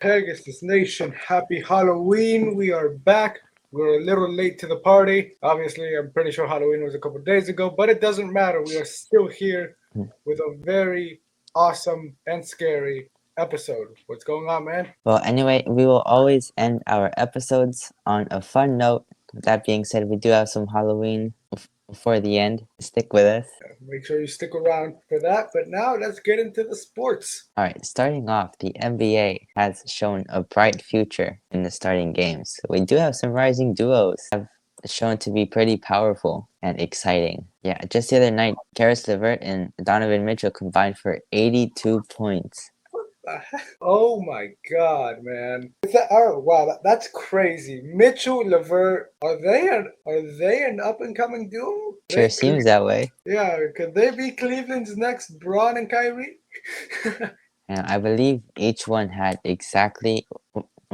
Pegasus Nation, happy Halloween. We are back. We're a little late to the party. Obviously, I'm pretty sure Halloween was a couple days ago, but it doesn't matter. We are still here with a very awesome and scary episode. What's going on, man? Well, anyway, we will always end our episodes on a fun note. With that being said, we do have some Halloween before the end. Stick with us. Make sure you stick around for that. But now let's get into the sports. Alright, starting off, the NBA has shown a bright future in the starting games. We do have some rising duos have shown to be pretty powerful and exciting. Yeah, just the other night, Karis LeVert and Donovan Mitchell combined for 82 points. Oh my God, man! Wow, that's crazy. Mitchell, LeVert, are they an up and coming duo? Sure seems that way. Yeah, could they be Cleveland's next Braun and Kyrie? And I believe each one had exactly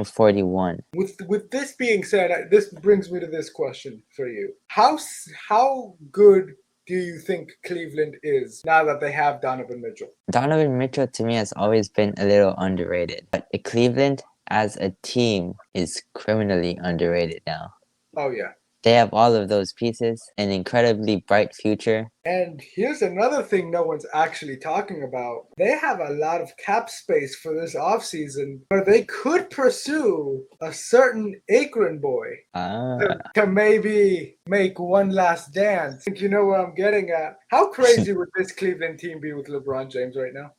41. With this being said, this brings me to this question for you: How good do you think Cleveland is now that they have Donovan Mitchell? Donovan Mitchell to me has always been a little underrated, but Cleveland as a team is criminally underrated now. Oh yeah. They have all of those pieces, an incredibly bright future. And here's another thing no one's actually talking about. They have a lot of cap space for this offseason where they could pursue a certain Akron boy to maybe make one last dance. I think you know where I'm getting at. How crazy would this Cleveland team be with LeBron James right now?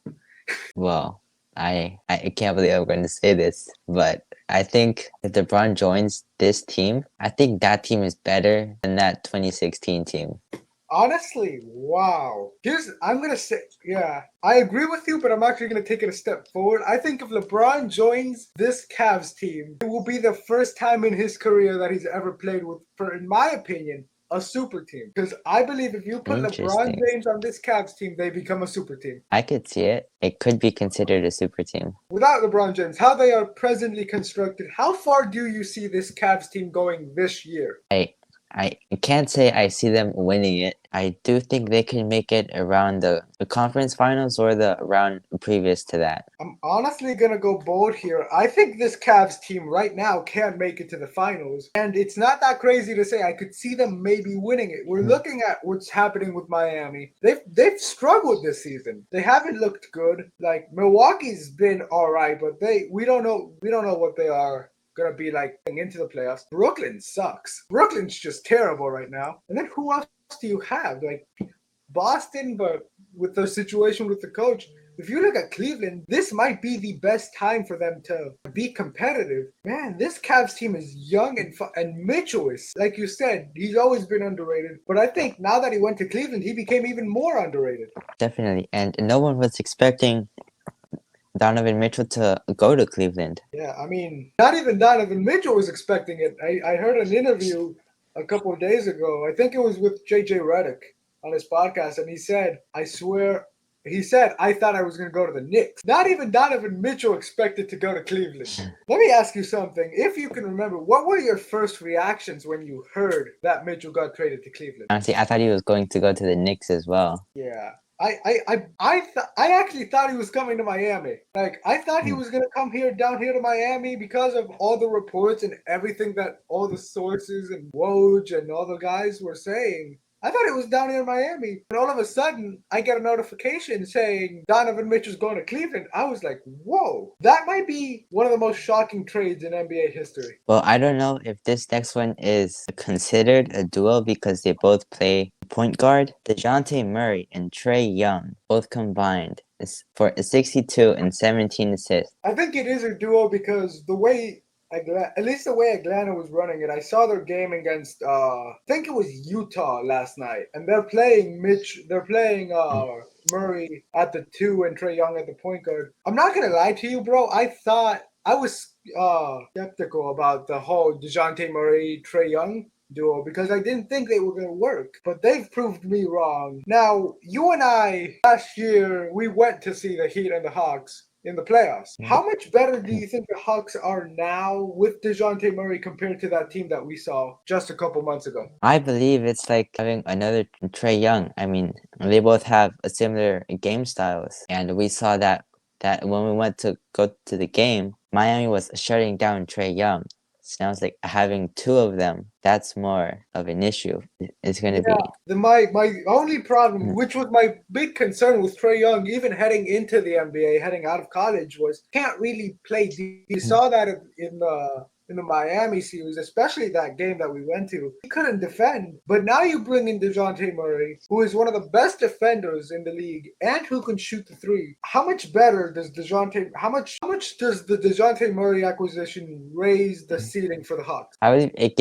Well, I can't believe I'm going to say this, but I think if LeBron joins this team, I think that team is better than that 2016 team. Honestly, wow. I'm going to say, yeah, I agree with you, but I'm actually going to take it a step forward. I think if LeBron joins this Cavs team, it will be the first time in his career that he's ever played with, in my opinion, a super team. Because I believe if you put LeBron James on this Cavs team, they become a super team. I could see it. It could be considered a super team. Without LeBron James, how they are presently constructed, how far do you see this Cavs team going this year? I can't say I see them winning it. I do think they can make it around the conference finals or the round previous to that. I'm honestly going to go bold here. I think this Cavs team right now can make it to the finals. And it's not that crazy to say I could see them maybe winning it. We're looking at what's happening with Miami. They've struggled this season. They haven't looked good. Like Milwaukee's been all right, but we don't know what they are gonna be like into the playoffs. Brooklyn sucks. Brooklyn's just terrible right now. And then who else do you have? Like Boston, but with the situation with the coach. If you look at Cleveland, this might be the best time for them to be competitive. Man, this Cavs team is young and Mitchell is, like you said, he's always been underrated. But I think now that he went to Cleveland, he became even more underrated. Definitely. And no one was expecting Donovan Mitchell to go to Cleveland. Yeah, I mean, not even Donovan Mitchell was expecting it. I heard an interview a couple of days ago. I think it was with JJ Redick on his podcast, and he said, I thought I was going to go to the Knicks. Not even Donovan Mitchell expected to go to Cleveland. Let me ask you something. If you can remember, what were your first reactions when you heard that Mitchell got traded to Cleveland? Honestly, I thought he was going to go to the Knicks as well. Yeah. I actually thought he was coming to Miami. Like, I thought he was going to come down here to Miami because of all the reports and everything that all the sources and Woj and all the guys were saying. I thought it was down here in Miami. And all of a sudden, I get a notification saying Donovan Mitchell's going to Cleveland. I was like, whoa. That might be one of the most shocking trades in NBA history. Well, I don't know if this next one is considered a duo because they both play point guard. DeJounte Murray and Trae Young both combined for 62 and 17 assists. I think it is a duo because at least the way Atlanta was running it, I saw their game against I think it was Utah last night, and they're playing Murray at the 2 and Trae Young at the point guard. I'm not gonna lie to you, bro. I thought I was skeptical about the whole DeJounte Murray Trae Young duo because I didn't think they were going to work, but they've proved me wrong. Now, you and I, last year, we went to see the Heat and the Hawks in the playoffs. How much better do you think the Hawks are now with DeJounte Murray compared to that team that we saw just a couple months ago? I believe it's like having another Trae Young. I mean, they both have a similar game styles, and we saw that when we went to go to the game, Miami was shutting down Trey Young. Sounds like having two of them, that's more of an issue. It's going to Yeah, be. my only problem, Mm. which was my big concern with Trey Young, even heading into the NBA, heading out of college, was can't really play deep. You saw that in the Miami series, especially that game that we went to. He couldn't defend, but now you bring in DeJounte Murray, who is one of the best defenders in the league and who can shoot the three. How much better does DeJounte? How much does the DeJounte Murray acquisition raise the ceiling for the Hawks? I believe it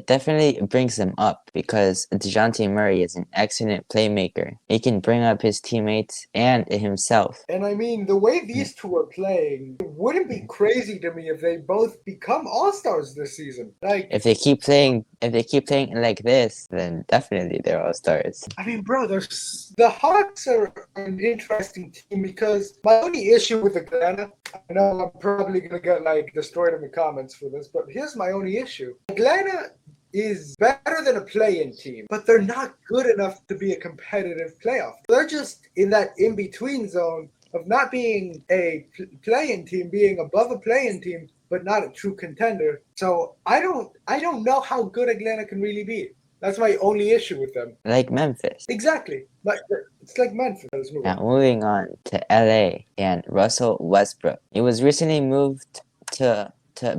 definitely brings them up because DeJounte Murray is an excellent playmaker. He can bring up his teammates and himself. And I mean, the way these two are playing, it wouldn't be crazy to me if they both become all stars this season. Like, If they keep playing like this, then definitely they're all stars. I mean, bro, the Hawks are an interesting team because my only issue with Atlanta, I know I'm probably gonna get like destroyed in the comments for this, but here's my only issue. Atlanta is better than a play-in team, but they're not good enough to be a competitive playoff. They're just in that in-between zone of not being a play-in team, being above a play-in team, but not a true contender. So I don't know how good Atlanta can really be. That's my only issue with them. Like Memphis. Exactly. Like it's like Memphis. Now moving on to LA and Russell Westbrook. He was recently moved to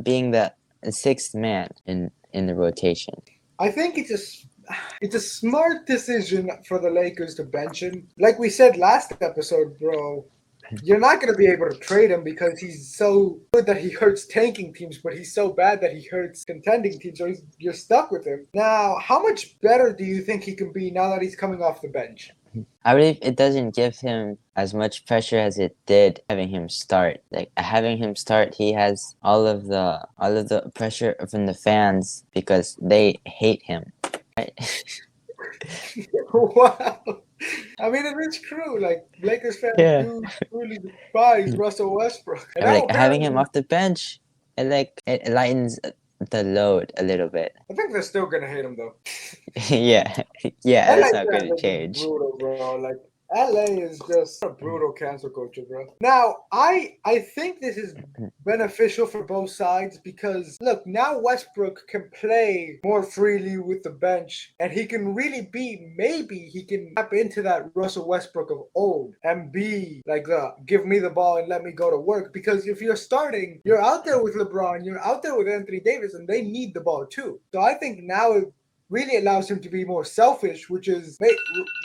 being the sixth man in the rotation. I think it's a smart decision for the Lakers to bench him. Like we said last episode, bro, you're not going to be able to trade him because he's so good that he hurts tanking teams, but he's so bad that he hurts contending teams. So you're stuck with him. Now, how much better do you think he can be now that he's coming off the bench? I believe it doesn't give him as much pressure as it did having him start. Like having him start, he has all of the pressure from the fans because they hate him. Right? Wow. I mean, it's true. Like, Lakers fans Yeah. do truly despise Russell Westbrook. And Like having him apparently, off the bench, it lightens the load a little bit. I think they're still going to hate him, though. yeah, LA that's not going fans to are just change. brutal, bro. Like, LA is just a brutal cancel culture, bro. Now, I think this is beneficial for both sides because look, now Westbrook can play more freely with the bench, and he can really be maybe he can tap into that Russell Westbrook of old and be like the give me the ball and let me go to work. Because if you're starting, you're out there with LeBron, you're out there with Anthony Davis, and they need the ball too. So I think now it really allows him to be more selfish, which is,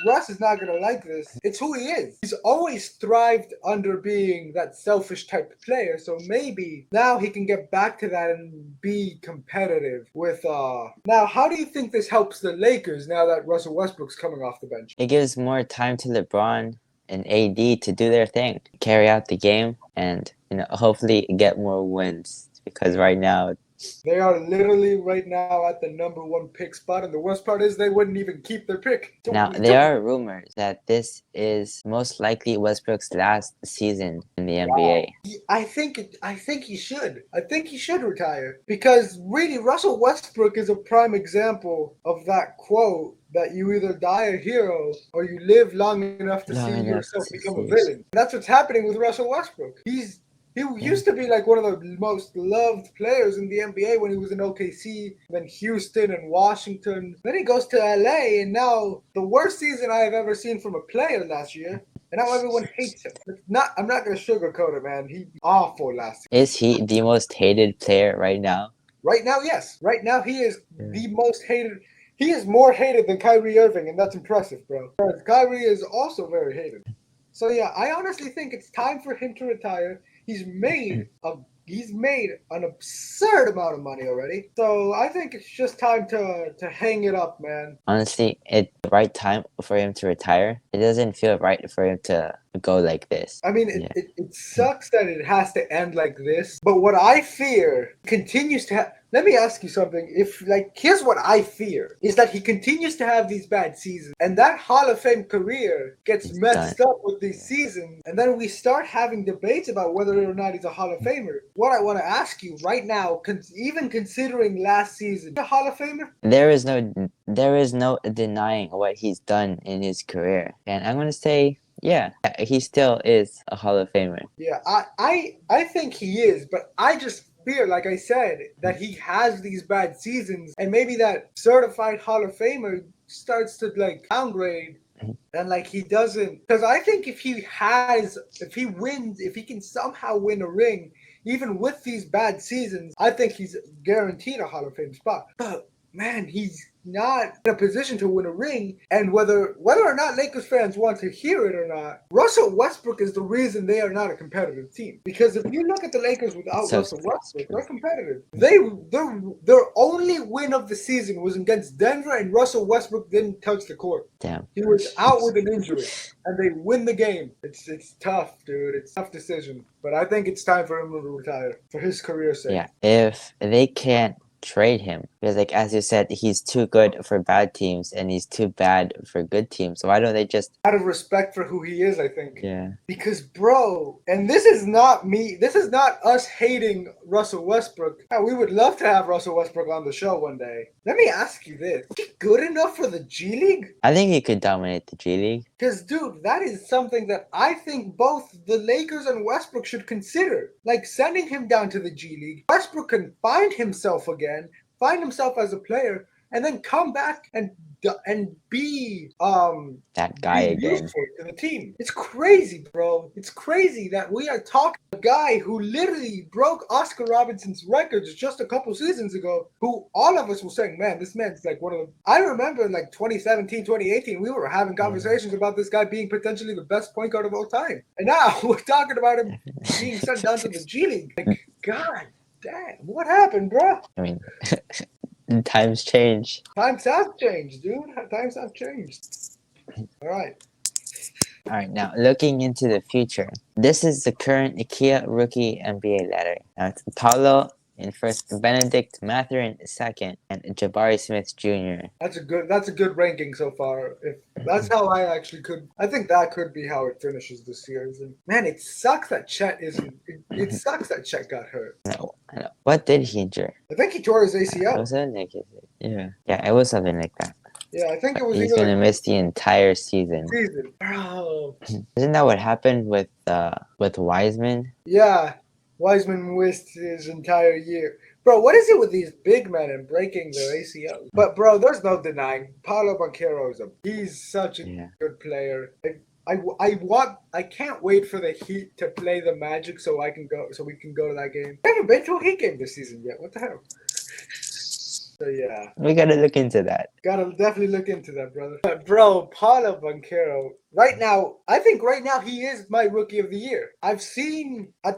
Russ is not going to like this. It's who he is. He's always thrived under being that selfish type of player, so maybe now he can get back to that and be competitive with, Now, how do you think this helps the Lakers now that Russell Westbrook's coming off the bench? It gives more time to LeBron and AD to do their thing, carry out the game, and hopefully get more wins. Because right now, they are literally right now at the number one pick spot, and the worst part is they wouldn't even keep their pick. now there are rumors that this is most likely Westbrook's last season in the NBA. I think he should. I think he should retire because really Russell Westbrook is a prime example of that quote that you either die a hero or you live long enough to see yourself become a villain. And that's what's happening with Russell Westbrook. He used to be like one of the most loved players in the NBA when he was in OKC, then Houston and Washington. Then he goes to LA, and now the worst season I have ever seen from a player last year. And now everyone hates him. I'm not going to sugarcoat it, man. He's awful last year. Is he the most hated player right now? Right now, yes. Right now, he is the most hated. He is more hated than Kyrie Irving, and that's impressive, bro. Because Kyrie is also very hated. So yeah, I honestly think it's time for him to retire. He's made an absurd amount of money already. So I think it's just time to hang it up, man. Honestly, it's the right time for him to retire. It doesn't feel right for him to go like this. I mean, it sucks that it has to end like this. But what I fear continues to have. Let me ask you something. Here's what I fear is that he continues to have these bad seasons, and that Hall of Fame career gets messed up with these seasons, and then we start having debates about whether or not he's a Hall of Famer. What I want to ask you right now, even considering last season, a Hall of Famer? There is no denying what he's done in his career, and I'm gonna say Yeah, he still is a Hall of Famer. Yeah, I think he is, but I just fear, like I said, that he has these bad seasons, and maybe that certified Hall of Famer starts to like downgrade, Mhm. and like he doesn't. Because I think if he wins, if he can somehow win a ring, even with these bad seasons, I think he's guaranteed a Hall of Fame spot. But man, he's not in a position to win a ring, and whether or not Lakers fans want to hear it or not, Russell Westbrook is the reason they are not a competitive team. Because if you look at the Lakers without So Russell Westbrook, true. they're competitive. Their only win of the season was against Denver, and Russell Westbrook didn't touch the court. Damn. He was out with an injury, and they win the game. It's tough, dude. It's a tough decision, but I think it's time for him to retire for his career's sake. Yeah, if they can't trade him, because like as you said, he's too good for bad teams and he's too bad for good teams. So why don't they just? Out of respect for who he is, I think. Yeah. Because, bro, and this is not me, this is not us hating Russell Westbrook. Yeah, we would love to have Russell Westbrook on the show one day. Let me ask you this. Is he good enough for the G League? I think he could dominate the G League. Because, dude, that is something that I think both the Lakers and Westbrook should consider. Like, sending him down to the G League. Westbrook can find himself again, find himself as a player, and then come back and be That guy again. useful to the team. It's crazy, bro. It's crazy that we are talking a guy who literally broke Oscar Robinson's records just a couple seasons ago, who all of us were saying, man, this man's like one of the... I remember in like 2017, 2018, we were having conversations about this guy being potentially the best point guard of all time. And now we're talking about him being sent down to the G League. Like, God damn, what happened, bro? I mean, times change. Times have changed, dude. Times have changed. All right. All right, now looking into the future, this is the current IKEA rookie NBA ladder. Now it's Paulo in first, Benedict Mathurin second, and Jabari Smith Jr. That's a good ranking so far. If that's how I think that could be how it finishes this season. Man, it sucks that Chet isn't. It sucks that Chet got hurt. No, I know. What did he injure? I think he tore his ACL. Was it like yeah, it was something like that. Yeah, I think it was. He's gonna miss the entire season. Bro. Isn't that what happened with Wiseman? Yeah, Wiseman missed his entire year. Bro, what is it with these big men and breaking their ACL? But bro, there's no denying Paolo Banchero he's such a good player. I can't wait for the Heat to play the Magic so we can go to that game. I haven't been to a Heat game this season yet. What the hell? So yeah, we gotta look into that. Gotta definitely look into that, brother. But bro, Paolo Banchero, I think right now he is my rookie of the year. At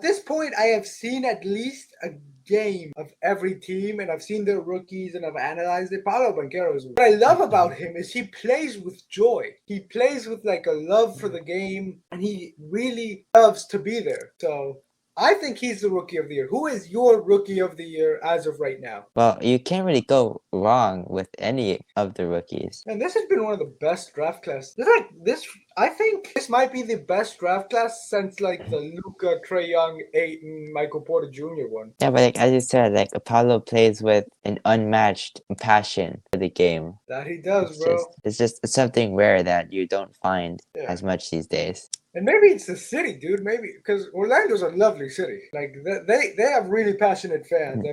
this point, I have seen at least a game of every team, and I've seen their rookies and I've analyzed it. Paolo Banchero is... What I love about him is he plays with joy. He plays with like a love for the game, and he really loves to be there. So I think he's the rookie of the year. Who is your rookie of the year as of right now? Well, you can't really go wrong with any of the rookies. And this has been one of the best draft classes. I think this might be the best draft class since like the Luka, Trae Young, Ayton, Michael Porter Jr. one. Yeah, but like as you said, like Apollo plays with an unmatched passion for the game. That he does, bro. It's just something rare that you don't find as much these days. And maybe it's the city, dude. Maybe because Orlando's a lovely city. Like they have really passionate fans.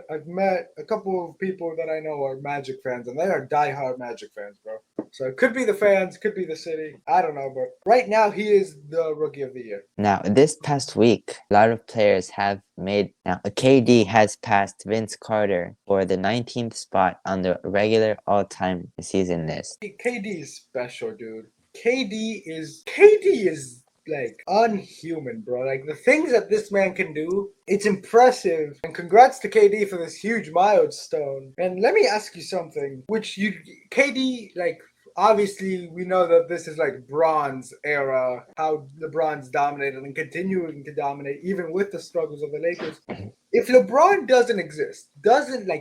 I've met a couple of people that I know are Magic fans, and they are diehard Magic fans, bro. So it could be the fans, could be the city. I don't know, but right now he is the rookie of the year. Now this past week, a lot of players have made. Now KD has passed Vince Carter for the 19th spot on the regular all-time season list. KD is special, dude. KD is like unhuman, bro. Like the things that this man can do, it's impressive. And congrats to KD for this huge milestone. And let me ask you something, KD, like, obviously we know that this is like Bronze era, how LeBron's dominated and continuing to dominate even with the struggles of the Lakers. If LeBron doesn't exist,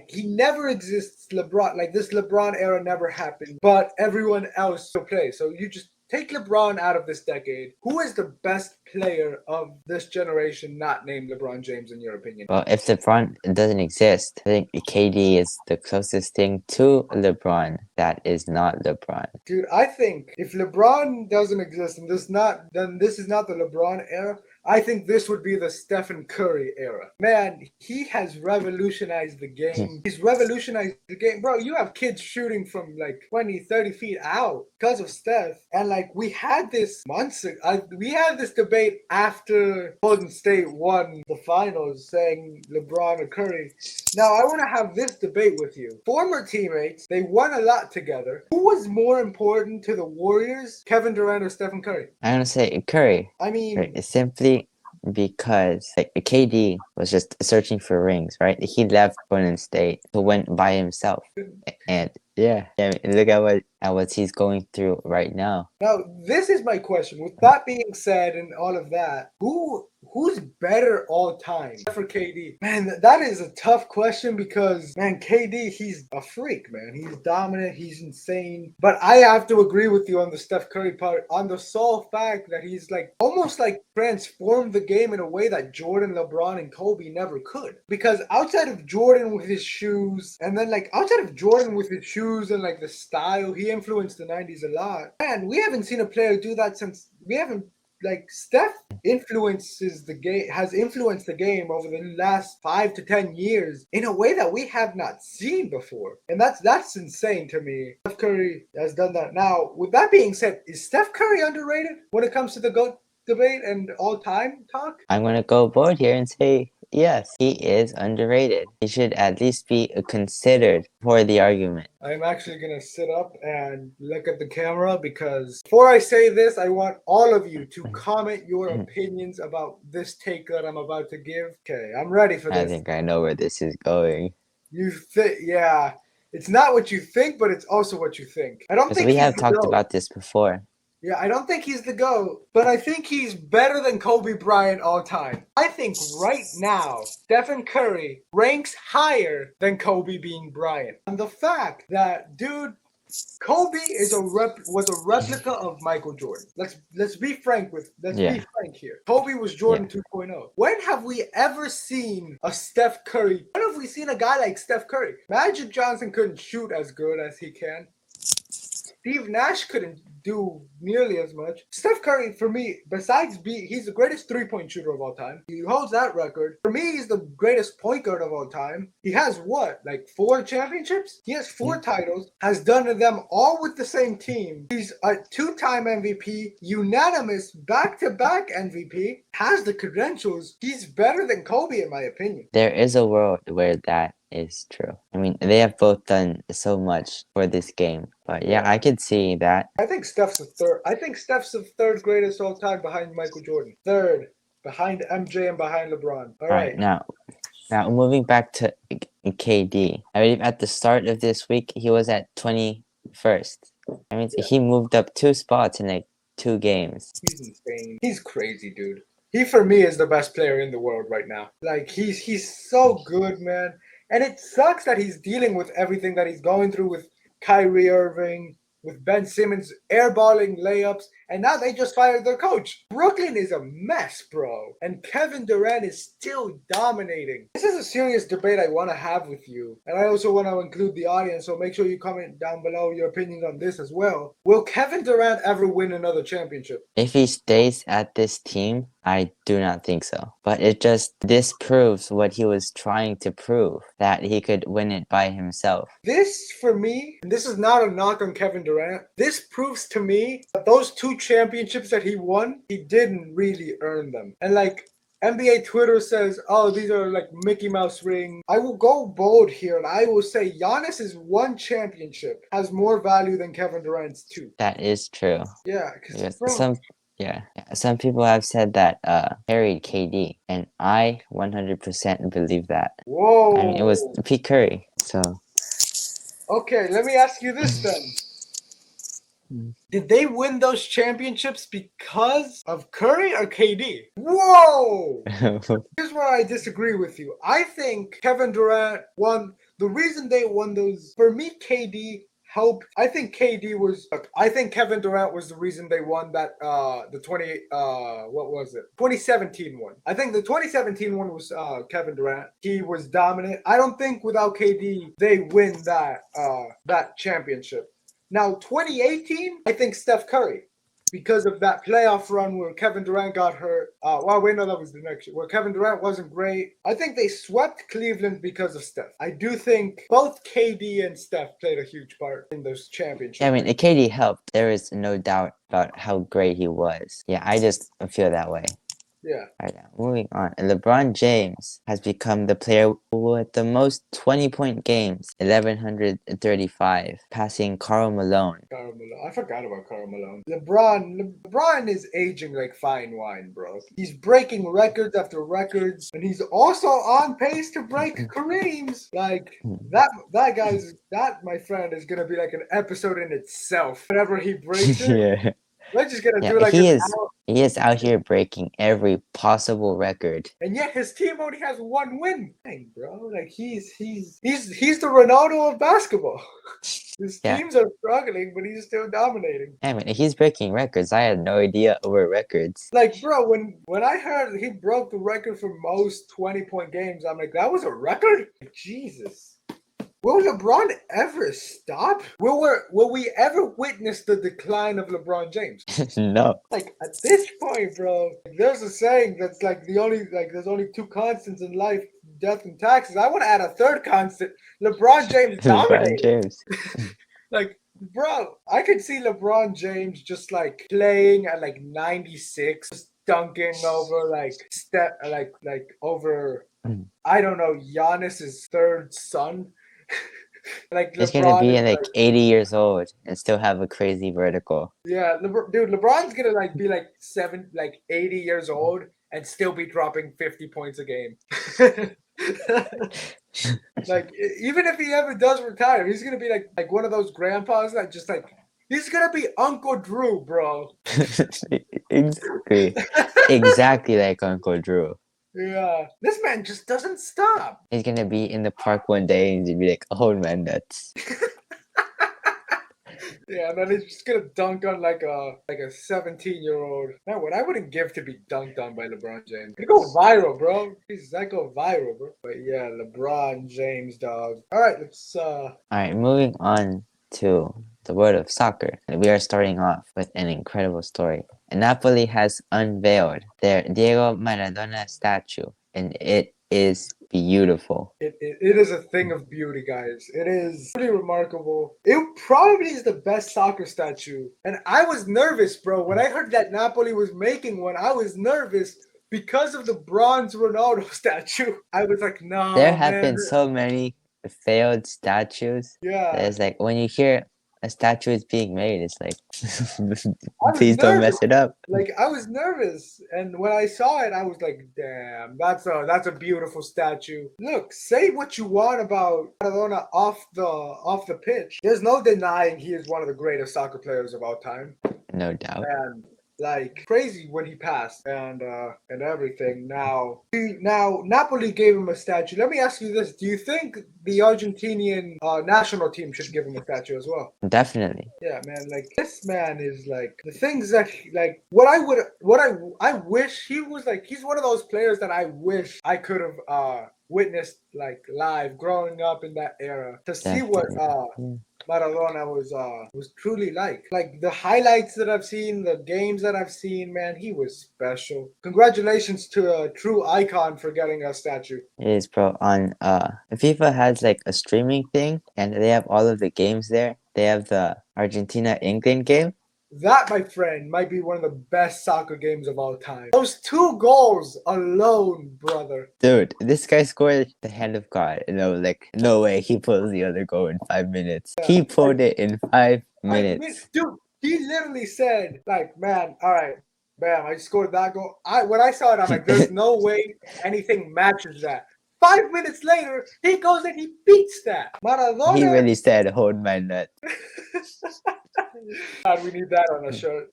he never exists, this LeBron era never happened, but everyone else still plays. So take LeBron out of this decade. Who is the best player of this generation not named LeBron James in your opinion? Well, if LeBron doesn't exist, I think KD is the closest thing to LeBron that is not LeBron. Dude, I think if LeBron doesn't exist and then this is not the LeBron era. I think this would be the Stephen Curry era. Man, he has revolutionized the game. He's revolutionized the game. Bro, you have kids shooting from like 20, 30 feet out because of Steph. And like we had this months ago, we had this debate after Golden State won the finals saying LeBron or Curry. Now, I want to have this debate with you. Former teammates, they won a lot together. Who was more important to the Warriors, Kevin Durant or Stephen Curry? I'm gonna say Curry. I mean, Right, simply because like KD was just searching for rings, right? He left Golden State to win by himself, and yeah, I mean, look at what he's going through right now. now this is my question. With that being said and all of that, who's better all time for KD? Man, that is a tough question because man, KD, he's a freak, man. He's dominant, he's insane. But I have to agree with you on the Steph Curry part, on the sole fact that he's like almost like transformed the game in a way that Jordan, LeBron, and Kobe never could. Because outside of Jordan with his shoes, and then like outside of Jordan with his shoes and like the style, he influenced the 90s a lot. Man, we haven't seen a player do that since we haven't like Steph influences the game, has influenced the game over the last 5 to 10 years in a way that we have not seen before. And that's insane to me. Steph Curry has done that. Now, with that being said, is Steph Curry underrated when it comes to the GOAT debate and all-time talk? I'm gonna go bold here and say yes, he is underrated. He should at least be considered for the argument. I'm actually going to sit up and look at the camera because before I say this, I want all of you to comment your opinions about this take that I'm about to give. Okay, I'm ready for this. I think I know where this is going. Yeah. It's not what you think, but it's also what you think. I don't Because think we he's have the talked GOAT. about this before. Yeah, I don't think he's the GOAT, but I think he's better than Kobe Bryant all time. I think right now, Stephen Curry ranks higher than Kobe being Bryant. And the fact that, dude, Kobe was a replica of Michael Jordan. Let's be frank here. Kobe was Jordan 2.0. When have we ever seen a Steph Curry? When have we seen a guy like Steph Curry? Magic Johnson couldn't shoot as good as he can. Steve Nash couldn't do nearly as much. Steph Curry, for me, he's the greatest three-point shooter of all time. He holds that record. For me, he's the greatest point guard of all time. He has what, like 4 championships? He has 4 titles, has done them all with the same team. He's a 2-time MVP, unanimous back-to-back MVP, has the credentials. He's better than Kobe, in my opinion. There is a world where that is true. I mean, they have both done so much for this game. But yeah, I could see that. I think Steph's the third. I think Steph's the third greatest all time behind Michael Jordan. Third, behind MJ and behind LeBron. All right. Now moving back to KD. I believe at the start of this week he was at 21st. I mean, he moved up 2 spots in like 2 games. He's insane. He's crazy, dude. He for me is the best player in the world right now. Like he's so good, man. And it sucks that he's dealing with everything that he's going through with Kyrie Irving, with Ben Simmons airballing layups, and now they just fired their coach. Brooklyn is a mess, bro. And Kevin Durant is still dominating. This is a serious debate I want to have with you. And I also want to include the audience, so make sure you comment down below your opinions on this as well. Will Kevin Durant ever win another championship? If he stays at this team, I do not think so. But it just disproves what he was trying to prove, that he could win it by himself. This, for me, and this is not a knock on Kevin Durant, this proves to me that those 2 championships that he won, he didn't really earn them. And like NBA Twitter says, oh, these are like Mickey Mouse rings. I will go bold here and I will say Giannis's 1 championship has more value than Kevin Durant's 2. That is true. Yeah, because some people have said that carried KD, and I 100% believe that. Whoa. I mean, it was Pete Curry, so. Okay, let me ask you this then. Did they win those championships because of Curry or KD? Whoa! Here's where I disagree with you. I think Kevin Durant won. The reason they won those, for me, KD helped. I think KD was. Look, I think Kevin Durant was the reason they won that. The 2017 one. I think the 2017 one was Kevin Durant. He was dominant. I don't think without KD they win that championship. Now 2018, I think Steph Curry, because of that playoff run where Kevin Durant got hurt. Well, wait, no, that was the next year where Kevin Durant wasn't great. I think they swept Cleveland because of Steph. I do think both KD and Steph played a huge part in those championships. Yeah, I mean, KD helped. There is no doubt about how great he was. Yeah, I just feel that way. Yeah. All right, now moving on. LeBron James has become the player with the most 20-point games, 1,135, passing Karl Malone. Karl Malone. I forgot about Karl Malone. LeBron is aging like fine wine, bro. He's breaking records after records, and he's also on pace to break Kareem's. Like that my friend is gonna be like an episode in itself. Whenever he breaks it, Yeah. we're just gonna do Yeah, like he is out here breaking every possible record. and yet his team only has one win. Dang, bro. Like he's the Ronaldo of basketball. His Yeah. teams are struggling, but he's still dominating. I mean, he's breaking records. I had no idea over records. Like, bro, when I heard he broke the record for most 20-point games, I'm like, that was a record? Jesus. Will LeBron ever stop? Will we ever witness the decline of LeBron James? No. Like at this point, bro, there's a saying that's like there's only two constants in life, death and taxes. I want to add a third constant. LeBron James LeBron dominated. James. Like, bro, I could see LeBron James just like playing at like 96, just dunking over over I don't know, Giannis's third son. Like He's LeBron gonna be is like 80 years old and still have a crazy vertical. yeah, dude, LeBron's gonna like be like 80 years old and still be dropping 50 points a game. Like even if he ever does retire, he's gonna be like one of those grandpas that just like he's gonna be Uncle Drew, bro. Exactly like Uncle Drew. Yeah, this man just doesn't stop. He's gonna be in the park one day and he'll be like, "Oh man, that's." Yeah, and then he's just gonna dunk on like a 17-year-old. Man, what I wouldn't give to be dunked on by LeBron James. It go viral, bro. Jesus, that go viral, bro. But yeah, LeBron James, dog. All right, let's All right, moving on to the world of soccer. We are starting off with an incredible story. Napoli has unveiled their Diego Maradona statue, and it is beautiful. It is a thing of beauty, guys. It is pretty remarkable. It probably is the best soccer statue. And I was nervous, bro. When I heard that Napoli was making one, I was nervous because of the bronze Ronaldo statue. I was like, no, There have been so many failed statues. Yeah. It's like when you hear a statue is being made, it's like, please don't mess it up. Like I was nervous, and when I saw it, I was like, "Damn, that's a beautiful statue." Look, say what you want about Maradona off the pitch. There's no denying he is one of the greatest soccer players of all time. No doubt. And like crazy when he passed and everything. Now Napoli gave him a statue. Let me ask you this: do you think the Argentinian national team should give him a statue as well? Definitely. Yeah, man. Like this man is like the things that like I wish he was like. He's one of those players that I wish I could have witnessed like live growing up in that era to see what Maradona was truly like. Like the highlights that I've seen, the games that I've seen, man, he was special. Congratulations to a true icon for getting a statue. It is, bro. On FIFA has like a streaming thing, and they have all of the games there. They have the Argentina-England game. That, my friend, might be one of the best soccer games of all time. Those 2 goals alone, brother. Dude, this guy scored the hand of God. And I was like, no way, he pulls the other goal in 5 minutes. Yeah. He pulled it in 5 minutes. Dude, he literally said, like, man, all right, bam, I scored that goal. When I saw it, I'm like, there's no way anything matches that. 5 minutes later, he goes and he beats that. Maradona. He really said, hold my nut. God, we need that on a shirt.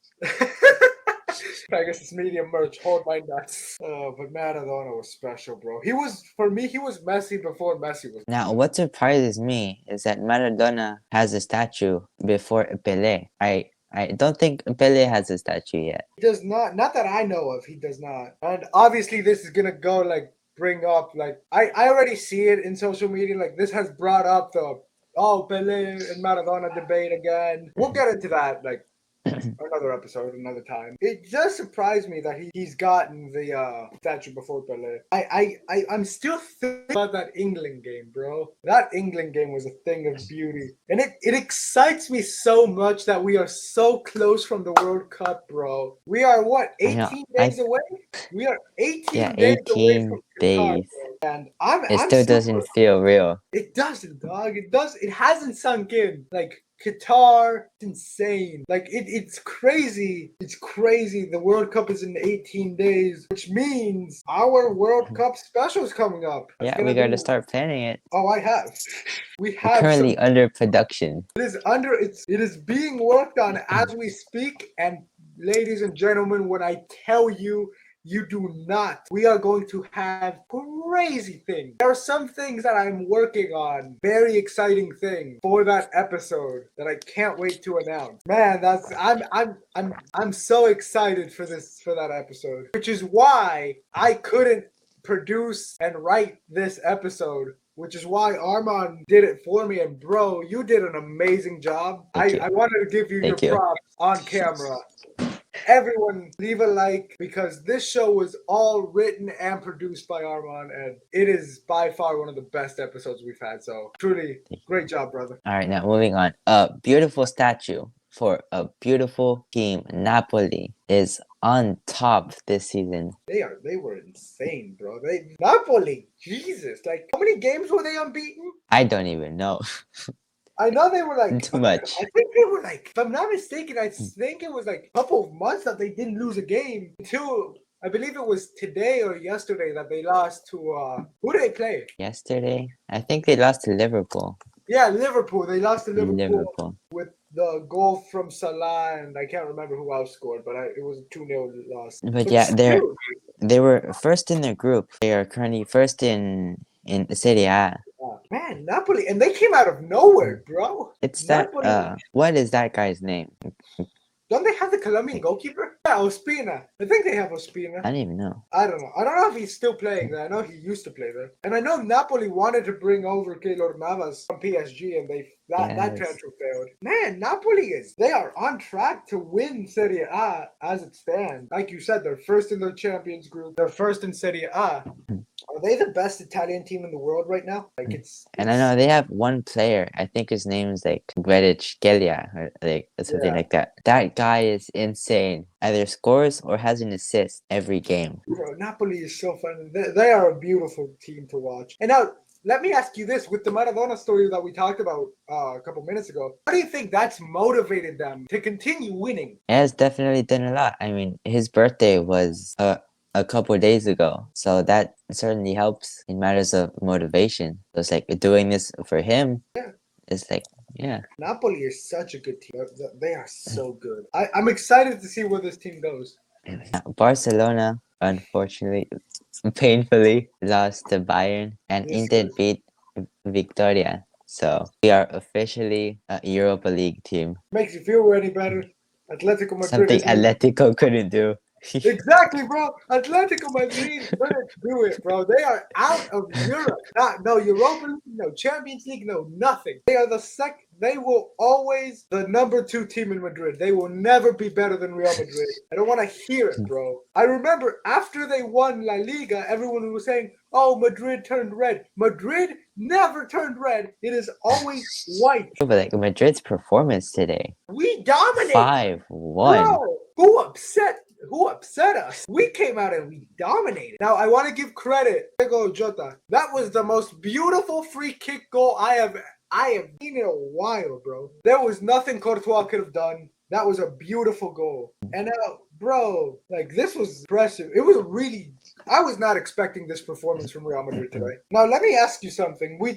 Pegasus medium merch, hold my nuts. But Maradona was special, bro. For me, he was Messi before Messi was. Now, what surprises me is that Maradona has a statue before Pelé. I don't think Pelé has a statue yet. He does not that I know of, he does not. And obviously this is gonna go like bring up like I already see it in social media, like this has brought up the Pelé and Maradona debate again. We'll get into that like another episode, another time. It does surprise me that he's gotten the statue before Pelé. I'm still thinking about that England game, bro. That England game was a thing of beauty. And it excites me so much that we are so close from the World Cup, bro. We are what, 18 days away? We are 18 days away from 18 Qatar, days. bro. And I'm Still super, doesn't feel real. it doesn't, dog. It hasn't sunk in. Like Qatar, it's insane. Like it's crazy. It's crazy. The World Cup is in 18 days, which means our World Cup special is coming up. Yeah, we gotta start planning it. Oh, I have. We We're have currently under production. it is being worked on as we speak. And ladies and gentlemen, when I tell you, you do not. We are going to have crazy things. There are some things that I'm working on, very exciting things for that episode that I can't wait to announce. Man, I'm so excited for that episode, which is why I couldn't produce and write this episode. Which is why Armand did it for me. And bro, you did an amazing job. I wanted to give you your props on camera. Everyone leave a like because this show was all written and produced by Armand, and it is by far one of the best episodes we've had. So truly, great job, brother. All right, now moving on. A beautiful statue for a beautiful team, Napoli, is on top this season. They were insane, bro. Napoli, Jesus, like how many games were they unbeaten? I don't even know. I know they were like too much. I think they were like, if I'm not mistaken, I think it was like a couple of months that they didn't lose a game until I believe it was today or yesterday that they lost to who did they play? Yesterday, I think they lost to Liverpool. Yeah, Liverpool. They lost to Liverpool. With the goal from Salah, and I can't remember who else scored, but it was a 2-0 loss. But yeah, they were first in their group. They are currently first in Serie A. Man, Napoli, and they came out of nowhere, bro. It's Napoli. What is that guy's name? Don't they have the Colombian goalkeeper? Yeah, Ospina. I think they have Ospina. I don't even know. I don't know. I don't know if he's still playing there. I know he used to play there. And I know Napoli wanted to bring over Keylor Navas from PSG, and that transfer failed. Man, Napoli they are on track to win Serie A as it stands. Like you said, they're first in their Champions group. They're first in Serie A. Are they the best Italian team in the world right now? Like it's and I know they have one player. I think his name is like Kvaratskhelia or like something like that. That guy is insane. Either scores or has an assist every game. Bro, Napoli is so fun. They are a beautiful team to watch. And now let me ask you this: with the Maradona story that we talked about a couple minutes ago, how do you think that's motivated them to continue winning? It has definitely done a lot. I mean, his birthday was a couple of days ago, so that certainly helps in matters of motivation. So it's like doing this for him. Yeah. It's like, yeah. Napoli is such a good team. They are so good. I'm excited to see where this team goes. Barcelona, unfortunately, painfully lost to Bayern, and Inter beat Victoria. So we are officially a Europa League team. Makes you feel any better? Atletico Madrid. Something Atletico couldn't do. Exactly, bro. Atletico Madrid couldn't do it, bro. They are out of Europe. No Europa League, no Champions League, no nothing. They are the second. They will always the number 2 team in Madrid. They will never be better than Real Madrid. I don't want to hear it, bro. I remember after they won La Liga, everyone was saying, "Oh, Madrid turned red." Madrid never turned red. It is always white. But like Madrid's performance today, we dominated. 5-1. Bro, who upset us? We came out and we dominated. Now, I want to give credit to Diego Jota. That was the most beautiful free kick goal I have seen in a while, bro. There was nothing Courtois could have done. That was a beautiful goal. And now, bro, like this was impressive. It was I was not expecting this performance from Real Madrid today. Now, let me ask you something. We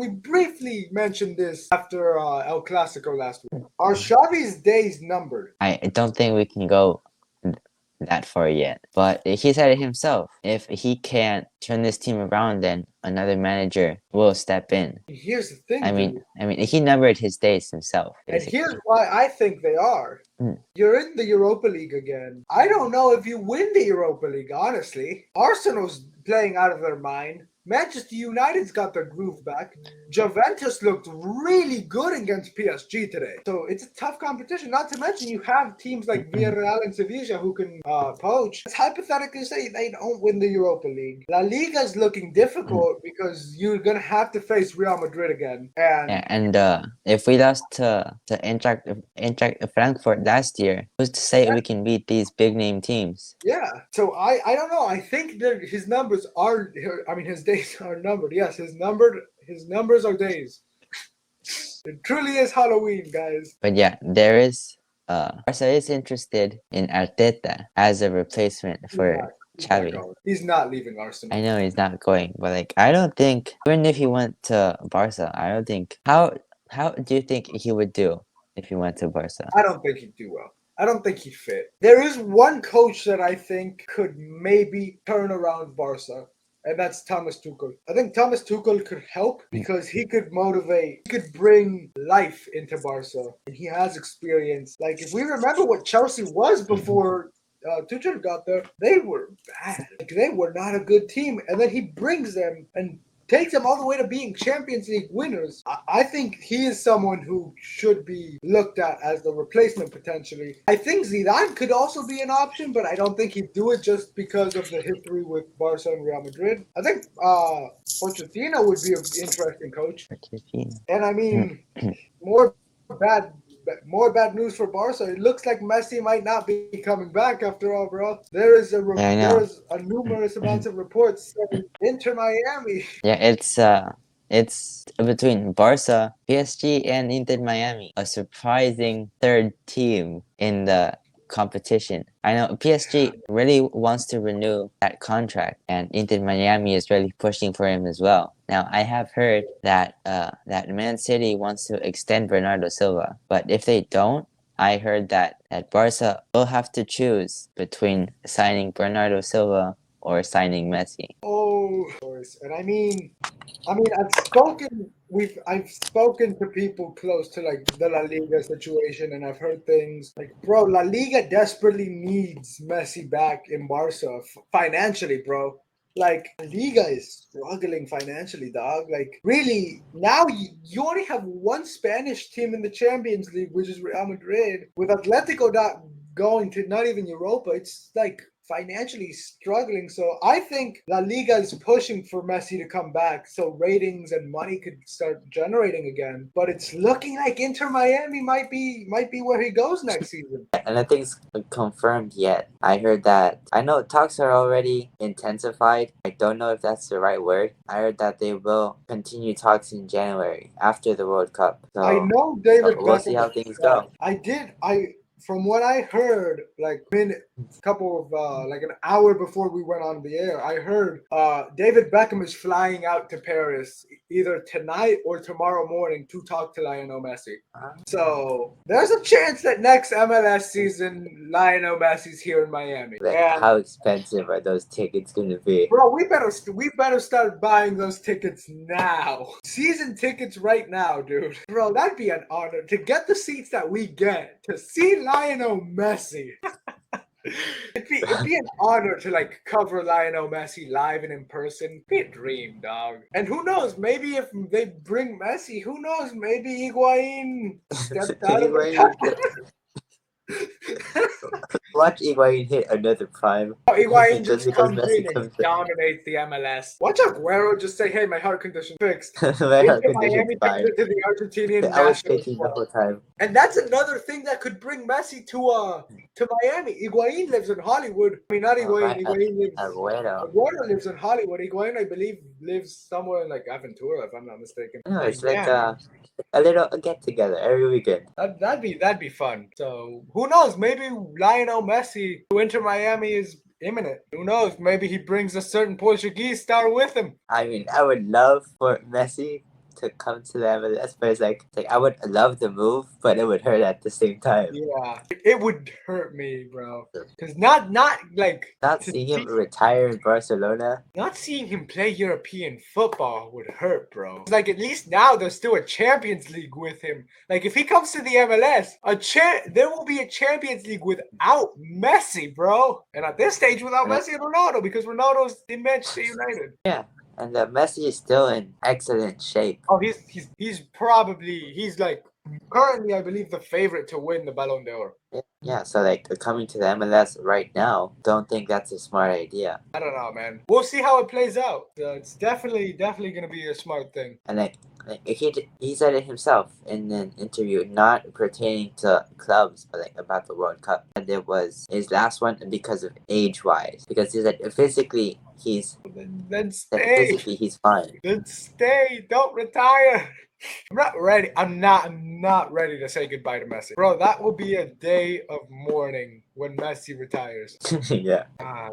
briefly mentioned this after El Clasico last week. Are Xavi's days numbered? I don't think we can go that far yet. But he said it himself. If he can't turn this team around, then another manager will step in. Here's the thing, I dude. mean, he numbered his days himself, And basically. here's why I think they are. Mm. You're in the Europa League again. I don't know if you win the Europa League, honestly. Arsenal's playing out of their mind. Manchester United's got their groove back. Juventus looked really good against PSG today. So it's a tough competition. Not to mention you have teams like Villarreal and Sevilla who can poach. Let's hypothetically say they don't win the Europa League. La Liga's looking difficult because you're going to have to face Real Madrid again. Yeah, and if we lost to Eintracht Frankfurt last year, who's to say we can beat these big name teams? Yeah. So I don't know. I think that his numbers are. I mean, his days are numbered. Yes, his numbers are days. It truly is Halloween, guys. But yeah, there is Barca is interested in Arteta as a replacement for Xavi. He's not leaving Arsenal. I know he's not going, but like I don't think even if he went to Barca, I don't think how do you think he would do if he went to Barca? I don't think he'd do well. I don't think he'd fit. There is one coach that I think could maybe turn around Barca, and that's Thomas Tuchel. I think Thomas Tuchel could help because he could motivate, he could bring life into Barca, and he has experience. Like if we remember what Chelsea was before Tuchel got there, they were bad. Like, they were not a good team, and then he brings them and takes them all the way to being Champions League winners. I think he is someone who should be looked at as the replacement potentially. I think Zidane could also be an option, but I don't think he'd do it just because of the history with Barca and Real Madrid. I think Pochettino would be an interesting coach. And I mean, more bad news for Barca. It looks like Messi might not be coming back after all, bro. There is a numerous amounts of reports saying Inter Miami. Yeah, it's between Barca, PSG, and Inter Miami. A surprising third team in the competition. I know PSG really wants to renew that contract, and Inter Miami is really pushing for him as well. Now, I have heard that that Man City wants to extend Bernardo Silva, but if they don't, I heard that Barca will have to choose between signing Bernardo Silva or signing Messi. Oh, of course. And I mean, I've spoken to people close to like the La Liga situation, and I've heard things like, bro, La Liga desperately needs Messi back in Barca financially, bro. Like, Liga is struggling financially, dog. Like, really, now you only have one Spanish team in the Champions League, which is Real Madrid, with Atletico not going to not even Europa. It's like financially struggling. So I think La Liga is pushing for Messi to come back so ratings and money could start generating again. But it's looking like Inter Miami might be where he goes next season. And nothing's confirmed yet. I heard that. I know talks are already intensified. I don't know if that's the right word. I heard that they will continue talks in January after the World Cup. So I know David we'll Beckham. see how things go. From what I heard, like a couple of like an hour before we went on the air, I heard David Beckham is flying out to Paris either tonight or tomorrow morning to talk to Lionel Messi. So there's a chance that next MLS season Lionel Messi's here in Miami. Like, how expensive are those tickets going to be? Bro, we better start buying those tickets now. Season tickets right now, dude. Bro, that'd be an honor to get the seats that we get to see Lionel Messi. It'd be an honor to like cover Lionel Messi live and in person. Be a dream, dog. And who knows? Maybe if they bring Messi, who knows? Maybe Higuain steps out of the Watch Higuain hit another prime. Higuain just comes in and dominates the MLS. Watch Aguero just say, "Hey, my heart condition fixed." My heart condition fine. To the Argentinian I was national shaking the whole time. And that's another thing that could bring Messi to Miami. Higuain lives in Hollywood. I mean, not Higuain. Aguero lives in Hollywood. Higuain, I believe, lives somewhere in like Aventura, if I'm not mistaken. No, it's like a little get together every weekend. That'd be fun. So who knows? Maybe Lionel Messi to Inter Miami is imminent. Who knows? Maybe he brings a certain Portuguese star with him. I mean, I would love for Messi to come to the MLS, but it's like I would love the move, but it would hurt at the same time. Yeah, it would hurt me, bro. Cause not like Not seeing him retire in Barcelona. not seeing him play European football would hurt, bro. Like at least now there's still a Champions League with him. Like if he comes to the MLS, there will be a Champions League without Messi, bro. And at this stage, without Messi and Ronaldo, because Ronaldo's in Manchester United. Yeah. And Messi is still in excellent shape. Oh, he's like currently, I believe, the favorite to win the Ballon d'Or. Yeah, so like coming to the MLS right now, don't think that's a smart idea. I don't know, man. We'll see how it plays out. It's definitely gonna be a smart thing. And like he said it himself in an interview, not pertaining to clubs, but like about the World Cup. And it was his last one because of age-wise, because he said physically then stay. Physically he's fine. Then stay. Don't retire. I'm not ready. I'm not ready to say goodbye to Messi, bro. That will be a day of mourning when Messi retires. Yeah,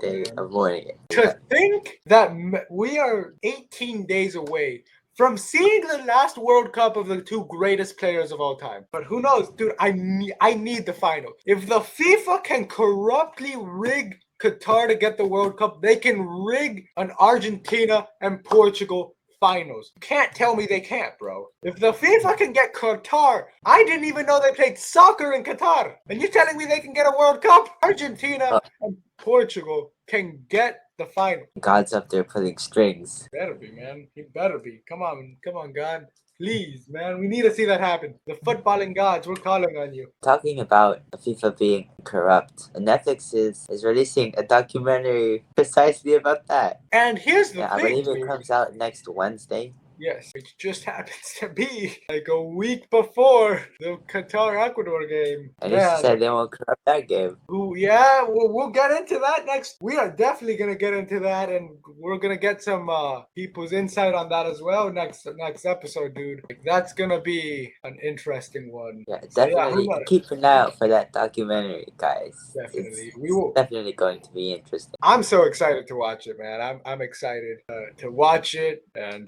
day of mourning. To think that we are 18 days away from seeing the last World Cup of the two greatest players of all time. But who knows, dude? I need the final. If the FIFA can corruptly rig Qatar to get the World Cup, they can rig an Argentina and Portugal finals. You can't tell me they can't, bro. If the FIFA can get Qatar, I didn't even know they played soccer in Qatar. And you're telling me they can get a World Cup? Argentina and Portugal can get the final. God's up there pulling strings. Better be, man. He better be. Come on, God. Please, man, we need to see that happen. The footballing gods, we're calling on you. Talking about FIFA being corrupt, Netflix is releasing a documentary precisely about that. And here's the thing, I believe it comes out next Wednesday. Yes, which just happens to be like a week before the Qatar-Ecuador game. And you said they won't corrupt that game. Yeah, we'll get into that next. We are definitely going to get into that, and we're going to get some people's insight on that as well next episode, dude. Like, that's going to be an interesting one. Yeah, definitely. So, keep an eye out for that documentary, guys. Definitely. We will. Definitely going to be interesting. I'm so excited to watch it, man. I'm excited to watch it, and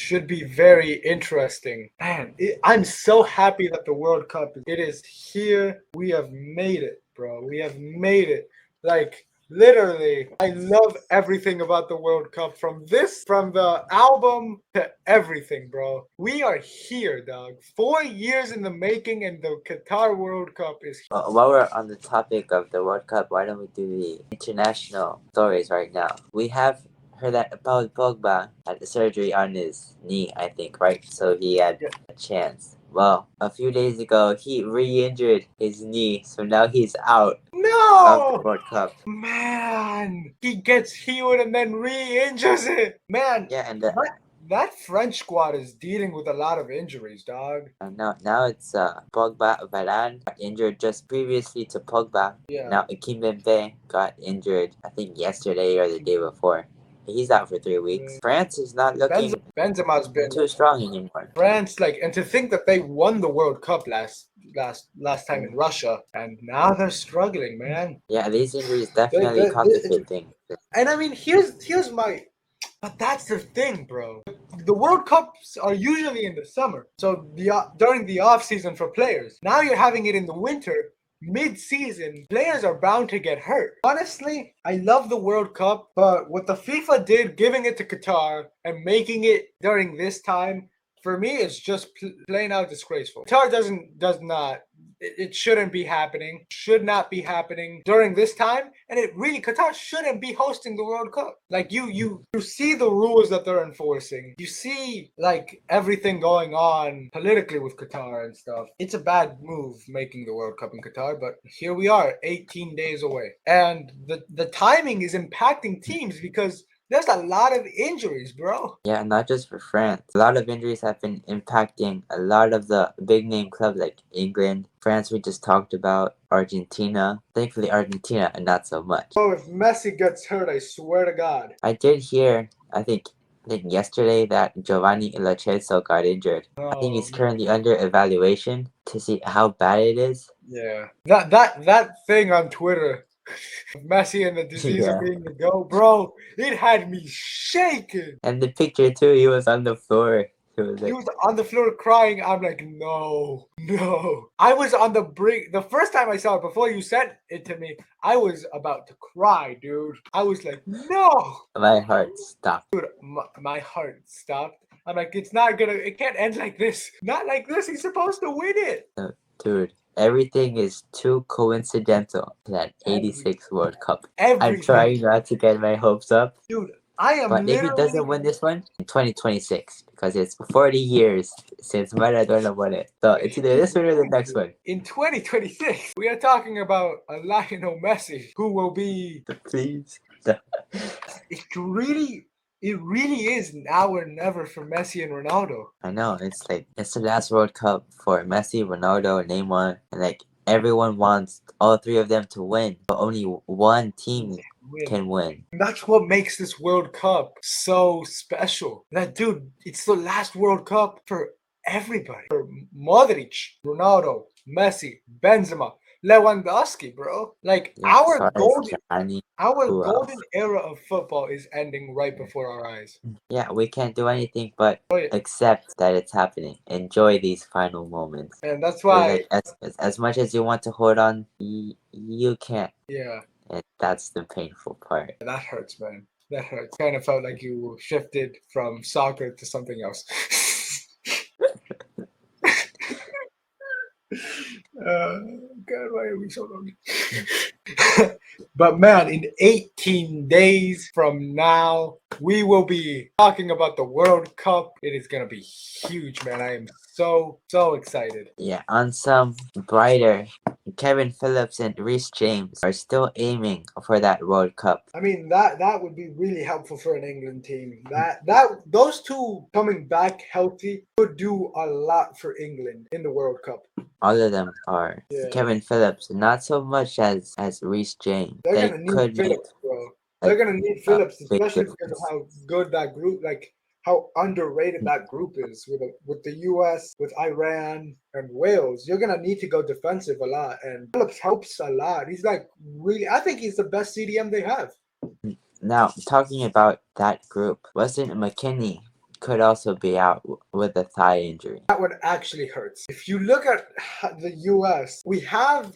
should be very interesting. Man, I'm so happy that the World Cup, it is here. We have made it, bro. We have made it. Like, literally, I love everything about the World Cup. From the album to everything, bro. We are here, dog. 4 years in the making, and the Qatar World Cup is here. While we're on the topic of the World Cup, why don't we do the international stories right now? We have heard that Paul Pogba had surgery on his knee, I think, right? So he had a chance. Well, a few days ago, he re-injured his knee, so now he's out of the World Cup. Man, he gets healed and then re-injures it. Man, yeah, and that French squad is dealing with a lot of injuries, dog. Now it's Pogba. Varane got injured just previously to Pogba. Yeah. Now Kimpembe got injured, I think yesterday or the day before. He's out for 3 weeks. France is not looking Benzema's been too strong anymore. France, and to think that they won the World Cup last time in Russia, and now they're struggling, man. Yeah, these injuries definitely complicate things. And I mean, here's my. But that's the thing, bro. The World Cups are usually in the summer, so during the off season for players. Now you're having it in the winter. Mid-season, players are bound to get hurt. Honestly, I love the World Cup, but what the FIFA did, giving it to Qatar and making it during this time, for me, it's just plain out disgraceful. Qatar does not. It shouldn't be happening. Should not be happening during this time, and Qatar shouldn't be hosting the World Cup. Like you see the rules that they're enforcing. You see like everything going on politically with Qatar and stuff. It's a bad move making the World Cup in Qatar, but here we are, 18 days away, and the timing is impacting teams because there's a lot of injuries, bro. Yeah, not just for France. A lot of injuries have been impacting a lot of the big name clubs like England, France we just talked about, Argentina. Thankfully Argentina and not so much. Oh, if Messi gets hurt, I swear to God. I did hear, I think yesterday that Giovanni Lo Celso got injured. I think he's currently under evaluation to see how bad it is. Yeah. That thing on Twitter, Messi and the disease of being the GOAT, bro, it had me shaking. And the picture too, he was on the floor. was He like, was on the floor crying. I'm like, no, no. I was on the brink. The first time I saw it, before you sent it to me, I was about to cry, dude. I was like, no. my heart stopped. Dude, my heart stopped. I'm like, it can't end like this. Not like this. He's supposed to win it. Dude, everything is too coincidental to that 86 World Cup. I'm Everything. trying not to get my hopes up. Dude, I am But if he literally. doesn't win this one, in 2026, because it's 40 years since Maradona won it. So it's either this one or the next one. In 2026, we are talking about a Lionel Messi who will be. Please. It really is now or never for Messi and Ronaldo. I know, it's like, it's the last World Cup for Messi, Ronaldo, Neymar, and like, everyone wants all three of them to win, but only one team can win. And that's what makes this World Cup so special. That, dude, it's the last World Cup for everybody. For Modric, Ronaldo, Messi, Benzema, Lewandowski, bro. Like, Yeah, our Suarez, Gianni, who else? golden era of football is ending right before our eyes. Yeah, we can't do anything but Oh, yeah. accept that it's happening. Enjoy these final moments. And that's But, why, like, as much as you want to hold on, you can't. yeah, And that's the painful part. that hurts, man. That hurts. Kind of felt like you shifted from soccer to something else. God, why are we so lonely? But man, in 18 days from now, we will be talking about the World Cup. It is gonna be huge, man. I am so excited. Yeah, on some brighter, Kevin Phillips and Reece James are still aiming for that World Cup. I mean, that would be really helpful for an England team. That those two coming back healthy could do a lot for England in the World Cup. All of them are. Yeah. Kevin Phillips, not so much as Reece James. They're They gonna could need make Phillips, bro. They're gonna need a Phillips, big especially because of how good that group, like how underrated that group is with the U.S., with Iran and Wales. You're gonna need to go defensive a lot, and Phillips helps a lot. He's like really, I think he's the best CDM they have. Now, talking about that group, Weston McKennie could also be out with a thigh injury. That one actually hurts. If you look at the U.S., we have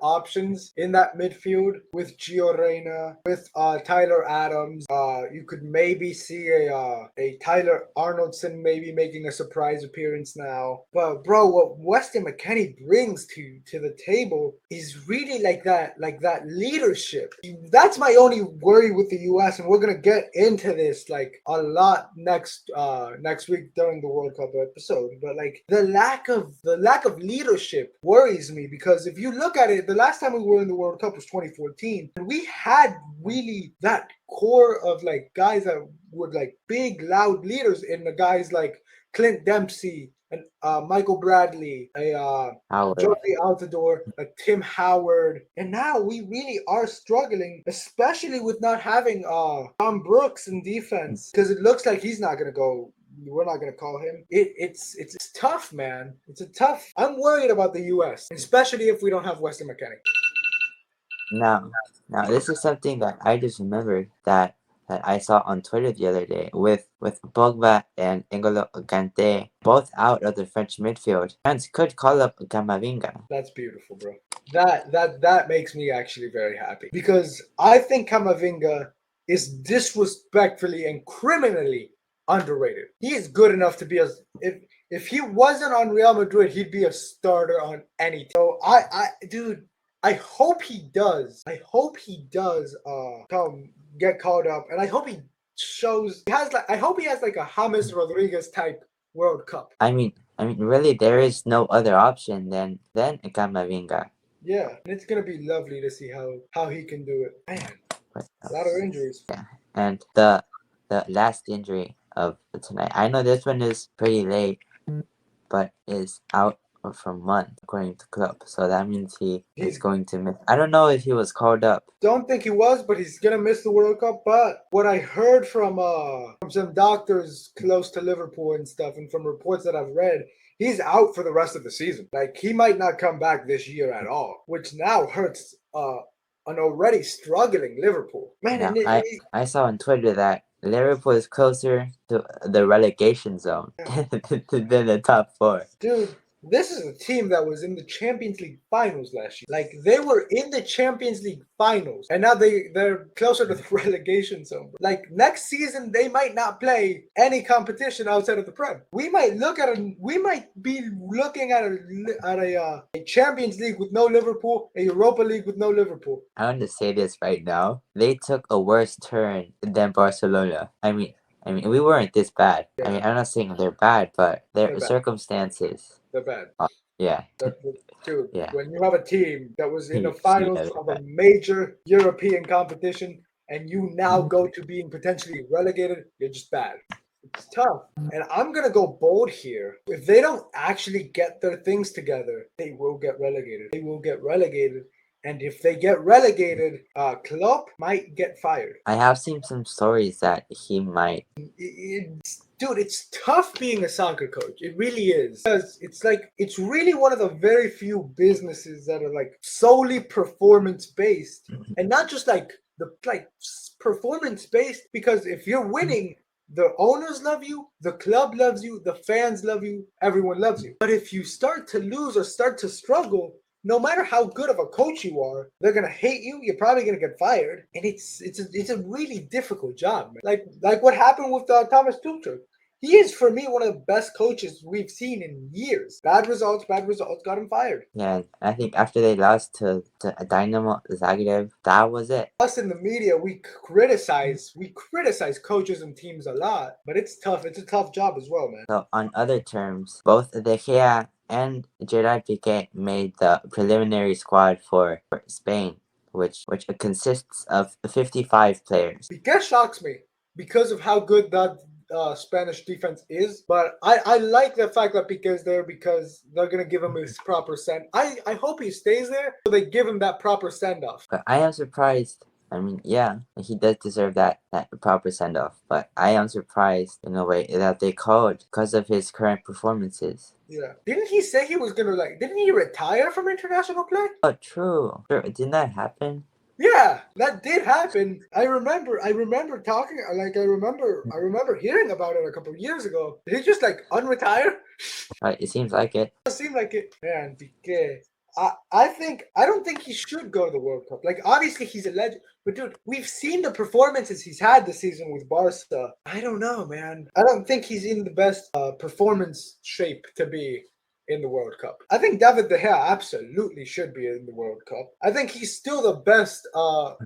options in that midfield with Gio Reyna, with Tyler Adams. You could maybe see a Tyler Arnoldson maybe making a surprise appearance now. But bro, what Weston McKennie brings to the table is really like that leadership. That's my only worry with the U.S., and we're gonna get into this like a lot next week during the World Cup episode. But like the lack of leadership worries me, because if you look at it, the last time we were in the World Cup was 2014, and we had really that core of like guys that were like big loud leaders in the guys like Clint Dempsey and Michael Bradley, Jordi Altidore, Tim Howard, and now we really are struggling, especially with not having Tom Brooks in defense, because it looks like he's not gonna go. We're not gonna call him. It's tough, man. It's a tough. I'm worried about the U.S., especially if we don't have Weston McKennie. Now, this is something that I just remembered that I saw on Twitter the other day with Pogba and N'Golo Kante both out of the French midfield. Fans could call up Camavinga. That's beautiful, bro. That makes me actually very happy, because I think Camavinga is disrespectfully and criminally underrated. He is good enough to be if he wasn't on Real Madrid, he'd be a starter on any team. So dude, I hope he does. Come get called up, and I hope he shows. I hope he has like a James Rodriguez type World Cup. I mean, really, there is no other option than Camavinga. Yeah, and it's gonna be lovely to see how he can do it. Man, a lot of injuries. Yeah, and the last injury of tonight. I know this one is pretty late, but is out for a month according to club. So that means he's going to miss. I don't know if he was called up. Don't think he was, but he's gonna miss the World Cup. But what I heard from some doctors close to Liverpool and stuff, and from reports that I've read, he's out for the rest of the season. Like, he might not come back this year at all, which now hurts an already struggling Liverpool. Man, Now, I saw on Twitter that Liverpool is closer to the relegation zone than the top four. Dude, this is a team that was in the Champions League finals last year. Like they were in the Champions League finals, and now they're closer to the relegation zone. Like next season, they might not play any competition outside of the Prem. We might be looking at a Champions League with no Liverpool, a Europa League with no Liverpool. I want to say this right now. They took a worse turn than Barcelona. I mean, we weren't this bad. I mean, I'm not saying they're bad, but their They're bad. circumstances. They're bad. Yeah. Dude, Yeah. when you have a team that was in the Yeah, finals they're of a bad. major European competition and you now go to being potentially relegated, you're just bad. It's tough. And I'm going to go bold here. If they don't actually get their things together, they will get relegated. They will get relegated. And if they get relegated, Klopp might get fired. I have seen some stories that he might. Dude, it's tough being a soccer coach. It really is. Because it's really one of the very few businesses that are like solely performance based. And not just like performance based, because if you're winning, the owners love you, the club loves you, the fans love you, everyone loves you. But if you start to lose or start to struggle, no matter how good of a coach you are, they're gonna hate you. You're probably gonna get fired, and it's a really difficult job, man. Like what happened with Thomas Tuchel. He is, for me, one of the best coaches we've seen in years. Bad results, got him fired. Yeah, I think after they lost to Dynamo Zagreb, that was it. Us in the media, we criticize coaches and teams a lot, but it's tough. It's a tough job as well, man. So on other terms, both De Gea and Gerard Piqué made the preliminary squad for Spain, which consists of 55 players. Piqué shocks me because of how good that Spanish defense is, but I like the fact that Piqué's there because they're gonna give him his proper send. I hope he stays there so they give him that proper send off. But I am surprised. I mean, yeah, he does deserve that proper send off. But I am surprised in a way that they called because of his current performances. Yeah, didn't he say he was gonna Didn't he retire from international play? Oh, true. Sure, didn't that happen? Yeah, that did happen. I remember talking I remember hearing about it a couple of years ago. Did he just unretire? Right, it seems like it. It seemed like it. Man, Piqué. I don't think he should go to the World Cup. Like obviously he's a legend, but dude, we've seen the performances he's had this season with Barca. I don't know, man. I don't think he's in the best performance shape to be in the World Cup. I think David De Gea absolutely should be in the World Cup. I think he's still the best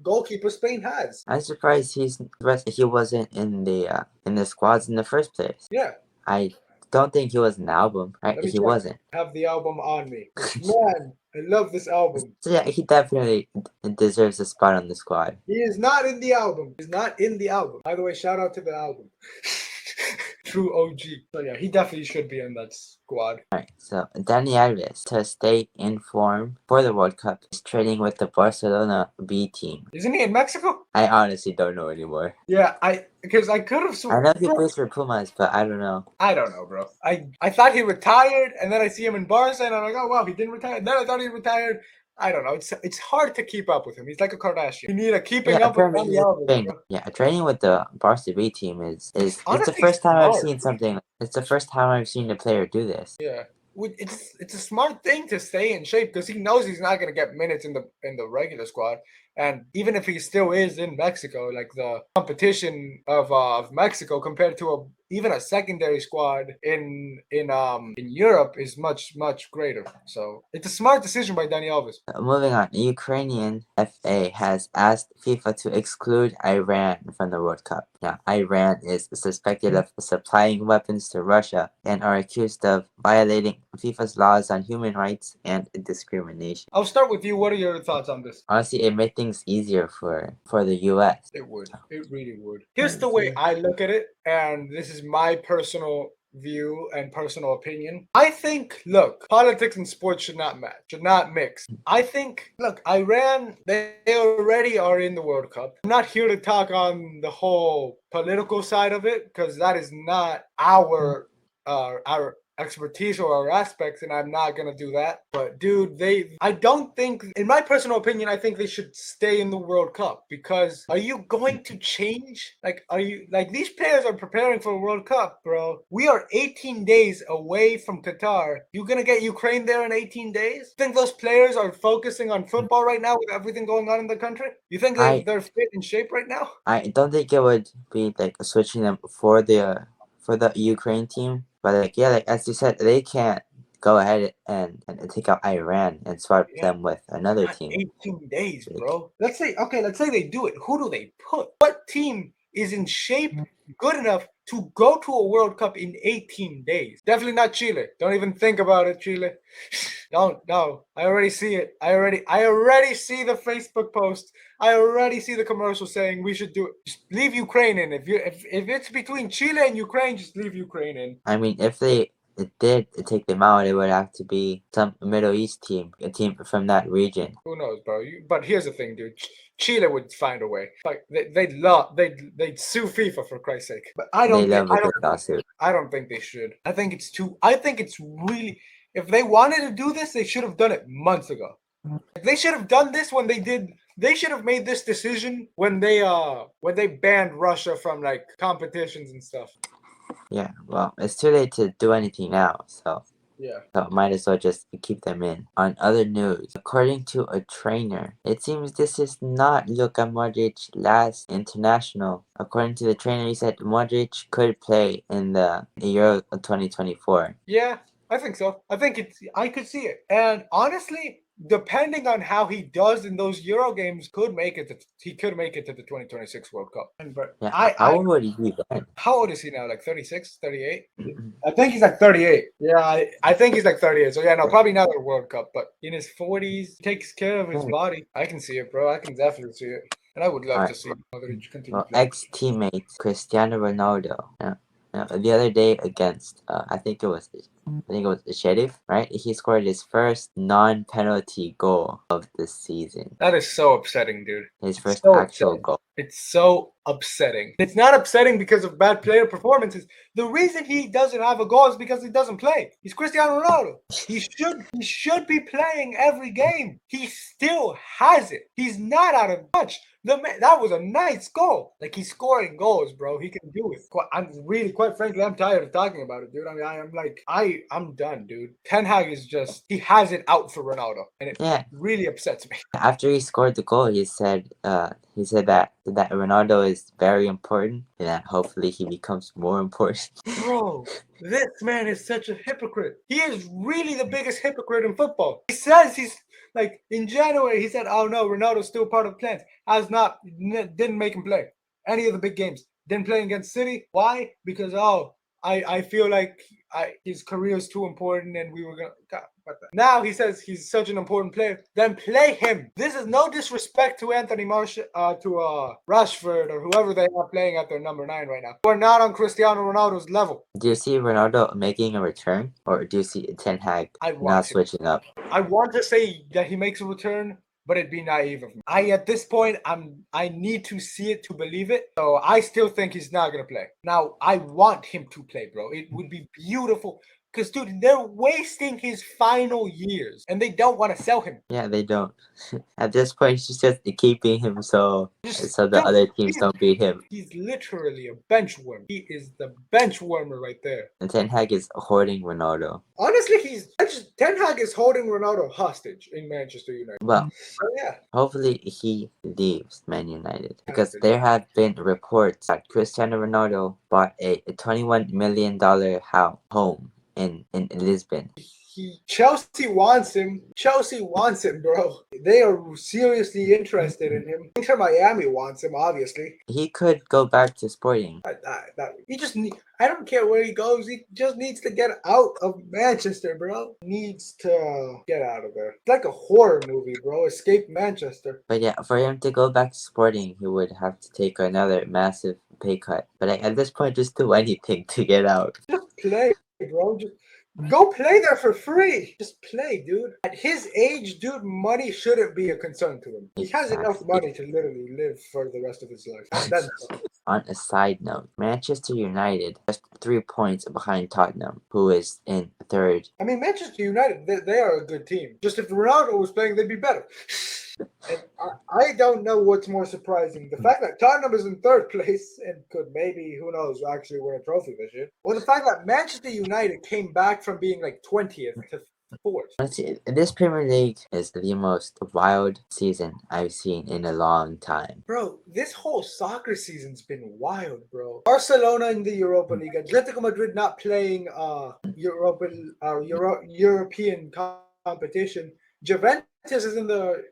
goalkeeper Spain has. I'm surprised he wasn't in the squads in the first place. Yeah. I don't think he was an album, right? He wasn't. I have the album on me. Man, I love this album. So yeah, he definitely deserves a spot on the squad. He is not in the album. He's not in the album. By the way, shout out to the album. True OG. So yeah, he definitely should be in that squad. Alright, so Dani Alves, to stay in form for the World Cup, is training with the Barcelona B team. Isn't he in Mexico? I honestly don't know anymore. Yeah, because I could have I know he plays for Pumas, but I don't know. I don't know, bro. I thought he retired, and then I see him in Barca, and I'm like, oh wow, he didn't retire. Then I thought he retired. I don't know. It's hard to keep up with him. He's like a Kardashian. You need a keeping up with Dani Alves. Yeah, training with the Barca B team is it's the first time I've seen something. It's the first time I've seen a player do this. Yeah. It's a smart thing to stay in shape because he knows he's not going to get minutes in the regular squad, and even if he still is in Mexico, like the competition of Mexico compared to even a secondary squad in Europe is much greater. So it's a smart decision by Dani Alves. Moving on, Ukrainian FA has asked FIFA to exclude Iran from the World Cup. Now, Iran is suspected of supplying weapons to Russia and are accused of violating FIFA's laws on human rights and discrimination. I'll start with you. What are your thoughts on this? Honestly, it made things easier for the US. It would. It really would. Here's the way I look at it, and this is my personal view and personal opinion. I think, look, politics and sports should not match, should not mix. I think, look, Iran, they already are in the World Cup. I'm not here to talk on the whole political side of it because that is not our expertise or aspects, and I'm not gonna do that. But dude, I don't think, in my personal opinion, I think they should stay in the World Cup because are you going to change? Like, are you like these players are preparing for a World Cup, bro? We are 18 days away from Qatar. You gonna get Ukraine there in 18 days? Think those players are focusing on football right now with everything going on in the country? You think they're fit in shape right now? I don't think it would be like switching them for the Ukraine team, but like yeah, like as you said, they can't go ahead and take out Iran and swap them with another Not team. 18 days, bro. Let's say they do it. Who do they put? What team is in shape good enough to go to a World Cup in 18 days? Definitely not Chile. Don't even think about it, Chile. Don't. No. I already see it. I already see the Facebook post. I already see the commercial saying we should do it. Just leave Ukraine in. If it's between Chile and Ukraine, just leave Ukraine in. I mean, if they did take them out, it would have to be some Middle East team, a team from that region. Who knows, bro? But here's the thing, dude. Chile would find a way. Like they'd sue FIFA for Christ's sake. But I don't think they should. I think it's really, if they wanted to do this, they should have done it months ago. They should have done this when they should have made this decision when they banned Russia from like competitions and stuff. Yeah, well, it's too late to do anything now, so yeah. So might as well just keep them in. On other news, according to a trainer, it seems this is not Luka Modric's last international. According to the trainer, he said Modric could play in the Euro 2024. Yeah, I think so. I could see it. And honestly, depending on how he does in those Euro games, he could make it to the 2026 World Cup. But yeah, how old would he be then? How old is he now? Like 36, 38? I think he's like 38. Yeah, I think he's like 38. So yeah, no, probably not a World Cup, but in his 40s, takes care of his body. I can see it, bro. I can definitely see it. And I would love to see Modric continue playing. Ex-teammate Cristiano Ronaldo. The other day against, I think it was the Sheriff, right? He scored his first non-penalty goal of the season. That is so upsetting, dude. His first actual goal. It's so upsetting. It's not upsetting because of bad player performances. The reason he doesn't have a goal is because he doesn't play. He's Cristiano Ronaldo. He should be playing every game. He still has it. He's not out of touch. That was a nice goal. Like, he's scoring goals, bro. He can do it. Quite frankly, I'm tired of talking about it, dude. I mean, I'm done, dude. Ten Hag is he has it out for Ronaldo, and it really upsets me. After he scored the goal, he said that Ronaldo is very important, and that hopefully he becomes more important. Bro, this man is such a hypocrite. He is really the biggest hypocrite in football. He says he's like, in January, he said, "Oh no, Ronaldo's still part of the plans." Didn't make him play any of the big games. Didn't play against City. Why? Because I feel like his career is too important, and we were gonna. God, now he says he's such an important player. Then play him. This is no disrespect to Anthony Martial, to Rashford or whoever they are playing at their number 9 right now. We're not on Cristiano Ronaldo's level. Do you see Ronaldo making a return, or do you see Ten Hag not switching up? I want to say that he makes a return, but it'd be naive of me. At this point, I need to see it to believe it. So I still think he's not gonna play. Now, I want him to play, bro. It would be beautiful. Because, dude, they're wasting his final years, and they don't want to sell him. Yeah, they don't. At this point, he's just keeping him so the other teams don't beat him. He's literally a bench warmer. He is the bench warmer right there. And Ten Hag is hoarding Ronaldo. Honestly, Ten Hag is holding Ronaldo hostage in Manchester United. Well, hopefully he leaves Man United, because there have been reports that Cristiano Ronaldo bought a $21 million home in Lisbon. Chelsea wants him. Chelsea wants him, bro. They are seriously interested in him. Inter Miami wants him, obviously. He could go back to Sporting. I don't care where he goes. He just needs to get out of Manchester, bro. Needs to get out of there. It's like a horror movie, bro. Escape Manchester. But yeah, for him to go back to Sporting, he would have to take another massive pay cut. But at this point, just do anything to get out. Just play, bro. Go play there for free. Just play, dude. At his age, dude, money shouldn't be a concern to him. He has enough Exactly. money to literally live for the rest of his life. And then On a side note, Manchester United just 3 points behind Tottenham, who is in third. I mean, Manchester United, they are a good team. Just if Ronaldo was playing, they'd be better. And I don't know what's more surprising. The fact that Tottenham is in third place and could maybe, who knows, actually win a trophy this year. Or the fact that Manchester United came back from being like 20th to fourth. Honestly, this Premier League is the most wild season I've seen in a long time. Bro, this whole soccer season's been wild, bro. Barcelona in the Europa League, Atletico Madrid not playing European competition. Juventus is in the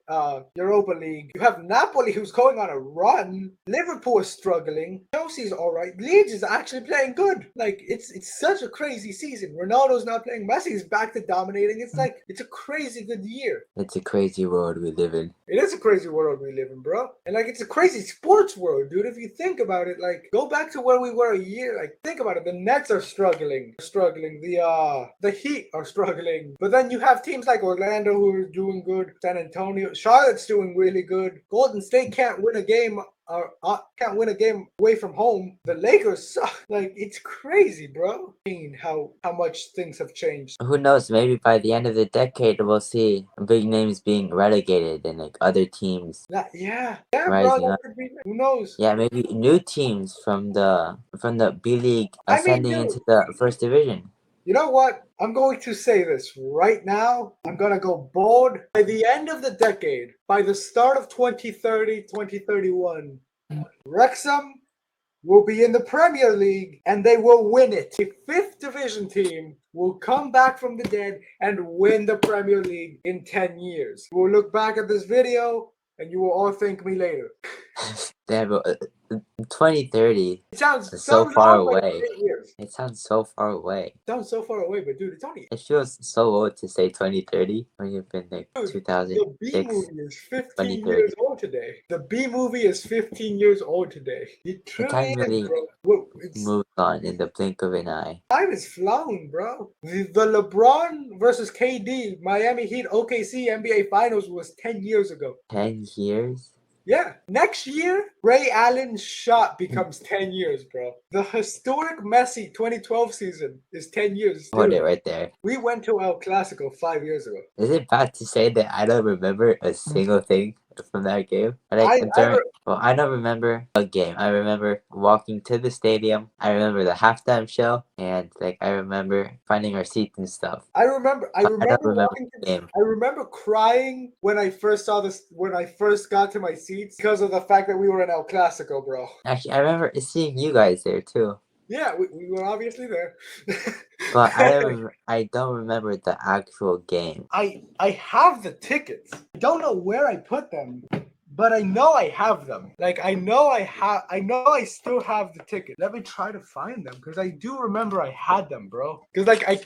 Europa League. You have Napoli, who's going on a run. Liverpool is struggling. Chelsea's all right. Leeds is actually playing good. Like it's such a crazy season. Ronaldo's not playing. Messi's back to dominating. It's a crazy good year. It's a crazy world we live in. It is a crazy world we live in, bro. And like it's a crazy sports world, dude. If you think about it, like go back to where we were a year. Like think about it. The Nets are struggling. The Heat are struggling. But then you have teams like Orlando who are doing good. San Antonio, Charlotte's doing really good. Golden State can't win a game away from home. The Lakers suck. Like it's crazy, bro. I mean, how much things have changed. Who knows? Maybe by the end of the decade, we'll see big names being relegated and like other teams Yeah, bro. rising That up. could be. Who knows? Yeah, maybe new teams from the B League I mean, ascending dude. into the first division. You know what? I'm going to say this right now. I'm going to go bold. By the end of the decade, by the start of 2030, 2031, Wrexham will be in the Premier League and they will win it. A fifth division team will come back from the dead and win the Premier League in 10 years. We'll look back at this video and you will all thank me later. Damn, 2030 It sounds so far long, but away. it's 8 years. It sounds so far away. It sounds so far away, but dude, it's only. It feels so old to say 2030 when you've been like Dude, 2006. the B movie is 15 2030. years old today. The B movie is 15 years old today. It The truly time really is, bro. Whoa, moved on in the blink of an eye. time is flown, bro. The LeBron versus KD Miami Heat OKC NBA Finals was 10 years ago. 10 years? Yeah. Next year, Ray Allen's shot becomes 10 years, bro. The historic Messi 2012 season is 10 years. Hold Dude, it right there. we went to El Clasico 5 years ago. Is it bad to say that I don't remember a single thing from that game? Like, I don't remember a game. I remember walking to the stadium. I remember the halftime show, and like I remember finding our seats and stuff. I remember walking to the game. I remember crying when I first saw this, when I first got to my seats because of the fact that we were in El Clasico, bro. Actually, I remember seeing you guys there too. Yeah, we were obviously there. But I don't remember the actual game. I have the tickets. I don't know where I put them, but I know I have them. Like I know I still have the ticket. Let me try to find them because I do remember I had them, bro. Because like I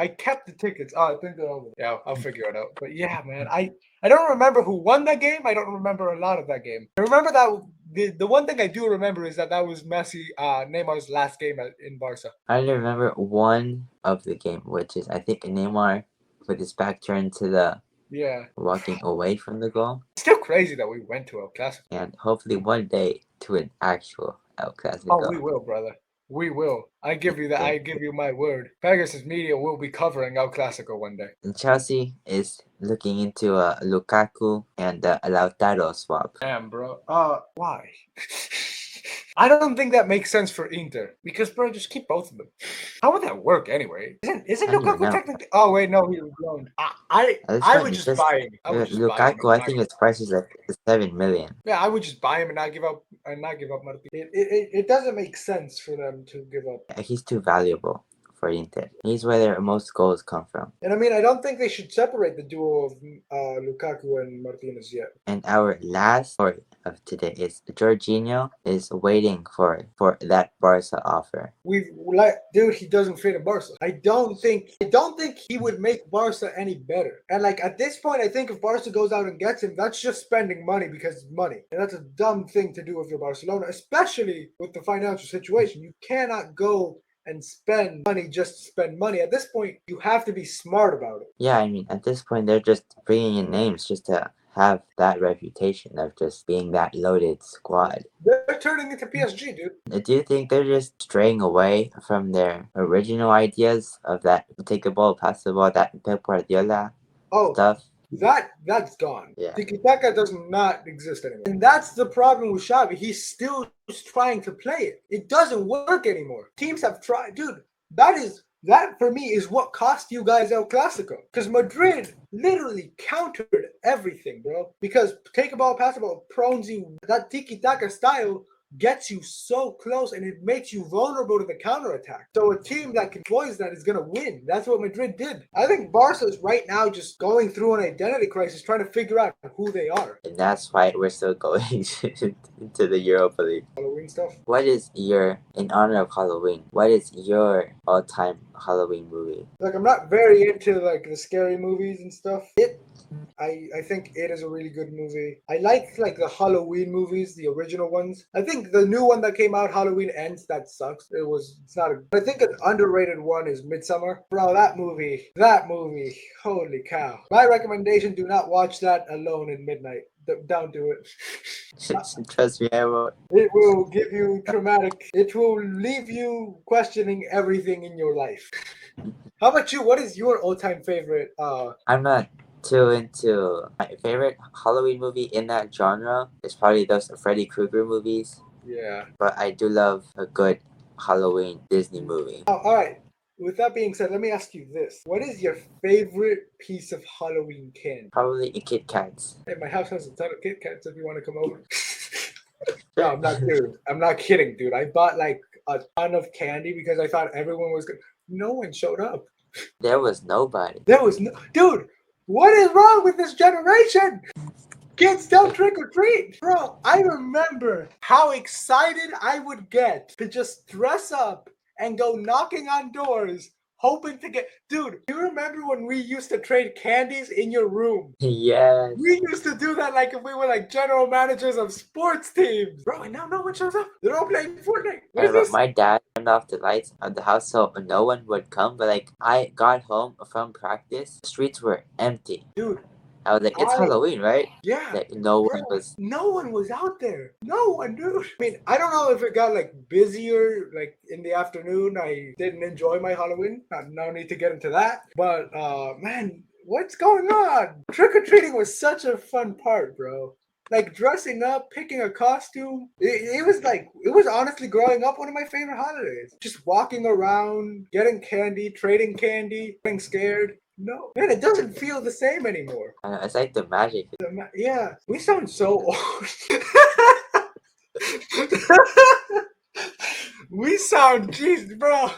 kept the tickets. Oh, I think they're over. Yeah, I'll figure it out. But yeah, man, I don't remember who won that game. I don't remember a lot of that game. I remember that the one thing I do remember is that was Messi, Neymar's last game in Barca. I only remember one of the game, which is I think Neymar with his back turned to the walking away from the goal. It's still crazy that we went to El Clasico. And hopefully one day to an actual El Clasico. Oh, we will, brother. We will. I give you that. I give you my word. Pegasus Media will be covering El Clasico one day. And Chelsea is looking into a Lukaku and a Lautaro swap. Damn, bro. Why? I don't think that makes sense for Inter because, bro, just keep both of them. How would that work anyway? Isn't Lukaku technically? Oh wait, no, he was loaned. I would just buy him. Lukaku, I think his price is like 7 million. Yeah, I would just buy him and not give up Martin. It doesn't make sense for them to give up. He's too valuable for Inter. He's where their most goals come from. And I mean, I don't think they should separate the duo of Lukaku and Martinez yet. And our last story of today is Jorginho is waiting for that Barca offer. Dude, he doesn't fit in Barca. I don't think he would make Barca any better. And like at this point, I think if Barca goes out and gets him, that's just spending money because it's money. And that's a dumb thing to do if you're Barcelona, especially with the financial situation. You cannot go and spend money just to spend money. At this point, you have to be smart about it. Yeah, I mean, at this point, they're just bringing in names just to have that reputation of just being that loaded squad. They're turning into PSG, dude. Do you think they're just straying away from their original ideas of that take the ball, pass the ball, that Pep Guardiola Oh, stuff? that's gone. Yeah. Tiki-taka does not exist anymore. And that's the problem with Xavi. He's still trying to play it. It doesn't work anymore. Teams have tried. Dude, that for me is what cost you guys El Clasico. Because Madrid literally countered everything, bro. Because take a ball, pass the ball, prones you. That tiki-taka style gets you so close and it makes you vulnerable to the counterattack. So a team that employs that is going to win. That's what Madrid did. I think Barca's right now just going through an identity crisis, trying to figure out who they are. And that's why we're still going into the Europa League. Halloween stuff. What is in honor of Halloween, what is your all-time Halloween movie? Like, I'm not very into like the scary movies and stuff. I think it is a really good movie. I like the Halloween movies, the original ones. I think the new one that came out, Halloween Ends, that sucks. It's not a. I think an underrated one is Midsummer. Bro, that movie, holy cow. My recommendation: do not watch that alone at midnight. Don't do it. Trust me, I won't. It will give you traumatic. It will leave you questioning everything in your life. How about you? What is your all-time favorite? I'm not too into my favorite Halloween movie in that genre. Is probably those Freddy Krueger movies. Yeah. But I do love a good Halloween Disney movie. Oh, all right. With that being said, let me ask you this: what is your favorite piece of Halloween candy? Probably Kit Kats. Hey, my house has a ton of Kit Kats. If you want to come over. No, I'm not kidding. I'm not kidding, dude. I bought like a ton of candy because I thought everyone was good. No one showed up. There was nobody. There was no dude. What is wrong with this generation? Kids don't trick or treat. Bro, I remember how excited I would get to just dress up and go knocking on doors, hoping to get. Dude, you remember when we used to trade candies in your room? Yes. We used to do that like if we were like general managers of sports teams. Bro, and now no one shows up. They're all playing Fortnite. What is this? My dad turned off the lights of the house so no one would come. But like I got home from practice, the streets were empty. Dude. I was like, it's Halloween, right? Yeah. Like, no one was out there. No one, dude. I mean, I don't know if it got like busier like in the afternoon. I didn't enjoy my Halloween. No need to get into that. But man, what's going on? Trick-or-treating was such a fun part, bro. Like dressing up, picking a costume. It was honestly growing up one of my favorite holidays. Just walking around, getting candy, trading candy, getting scared. No, man, it doesn't feel the same anymore. it's like the magic. Yeah, we sound so old. We sound, jeez, bro.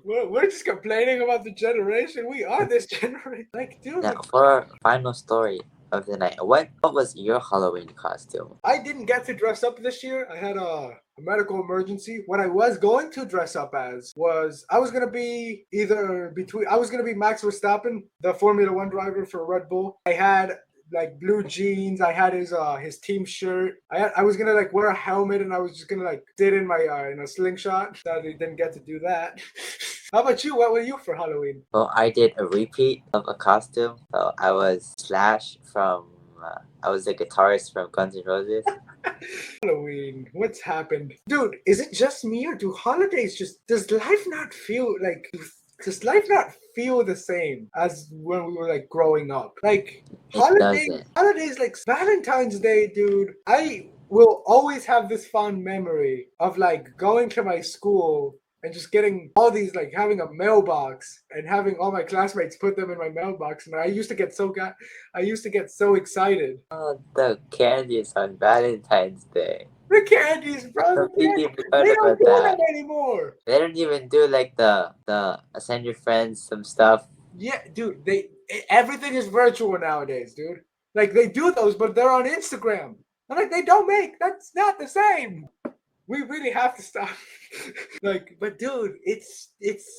We're just complaining about the generation. We are this generation. Like, dude. Now, for our final story of the night, what was your Halloween costume? I didn't get to dress up this year. I had a medical emergency. What I was going to dress up as was I was gonna be Max Verstappen, the Formula One driver for Red Bull. I had like blue jeans. I had his team shirt. I was gonna like wear a helmet and I was just gonna like sit in my in a slingshot. Sadly, didn't get to do that. How about you? What were you for Halloween? Well, I did a repeat of a costume. So I was Slash from. I was the guitarist from Guns N' Roses. Halloween, what's happened? Dude, is it just me or do holidays does life not feel the same as when we were like growing up? Like holidays like Valentine's Day, dude. I will always have this fond memory of like going to my school and just getting all these, like having a mailbox and having all my classmates put them in my mailbox. And I used to get so excited. Oh, the candies on Valentine's Day. The candies, bro. They don't do that anymore. They don't even do like the send your friends some stuff. Yeah, dude. Everything is virtual nowadays, dude. Like they do those, but they're on Instagram. I'm like, that's not the same. We really have to stop. Like, but dude, it's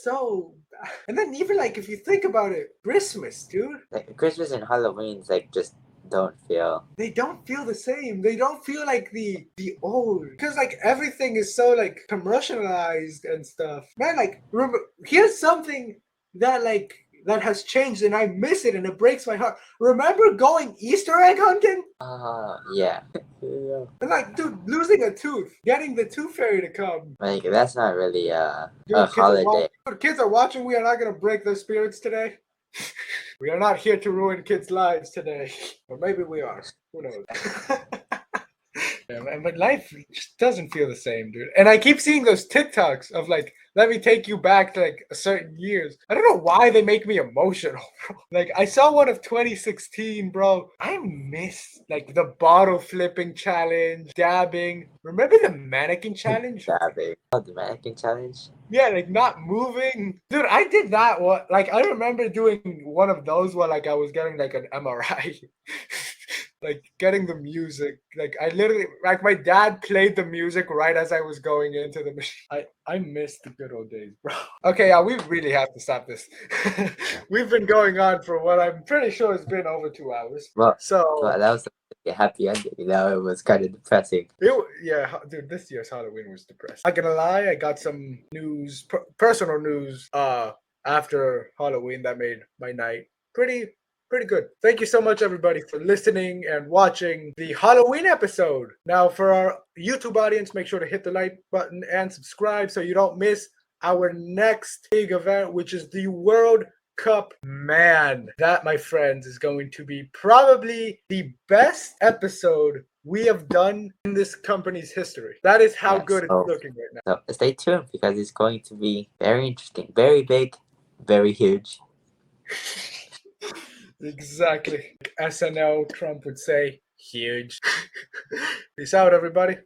so. And then even like if you think about it, Christmas, dude. Like Christmas and Halloween's like just don't feel. They don't feel the same. They don't feel like the old, because like everything is so like commercialized and stuff. Man, like remember, here's something that that has changed and I miss it and it breaks my heart. Remember going Easter egg hunting? Yeah. Yeah. And like, dude, losing a tooth, getting the tooth fairy to come. Like, that's not really a Dude, holiday. Kids are watching. We are not gonna break their spirits today. We are not here to ruin kids' lives today, or maybe we are. Who knows? Yeah, man, but life just doesn't feel the same, dude. And I keep seeing those TikToks of like, let me take you back to like a certain years. I don't know why they make me emotional, bro. Like I saw one of 2016, bro. I miss like the bottle flipping challenge, dabbing. Remember the mannequin challenge? Dabbing. Oh, the mannequin challenge? Yeah, like not moving. Dude, I did that one. Like I remember doing one of those while like I was getting like an MRI. Like getting the music. Like I literally like my dad played the music right as I was going into the machine. I miss the good old days, bro. Okay, yeah, we really have to stop this. We've been going on for what I'm pretty sure has been over 2 hours. Well, So that was a happy ending. It was kind of depressing. yeah, dude, this year's Halloween was depressing. Not gonna lie, I got some news, personal news, after Halloween that made my night pretty good. Thank you so much, everybody, for listening and watching the Halloween episode. Now, for our YouTube audience, make sure to hit the like button and subscribe so you don't miss our next big event, which is the World Cup. Man, that, my friends, is going to be probably the best episode we have done in this company's history. That is how good it's looking right now. So stay tuned because it's going to be very interesting, very big, very huge. Exactly. SNL Trump would say huge. Peace out, everybody.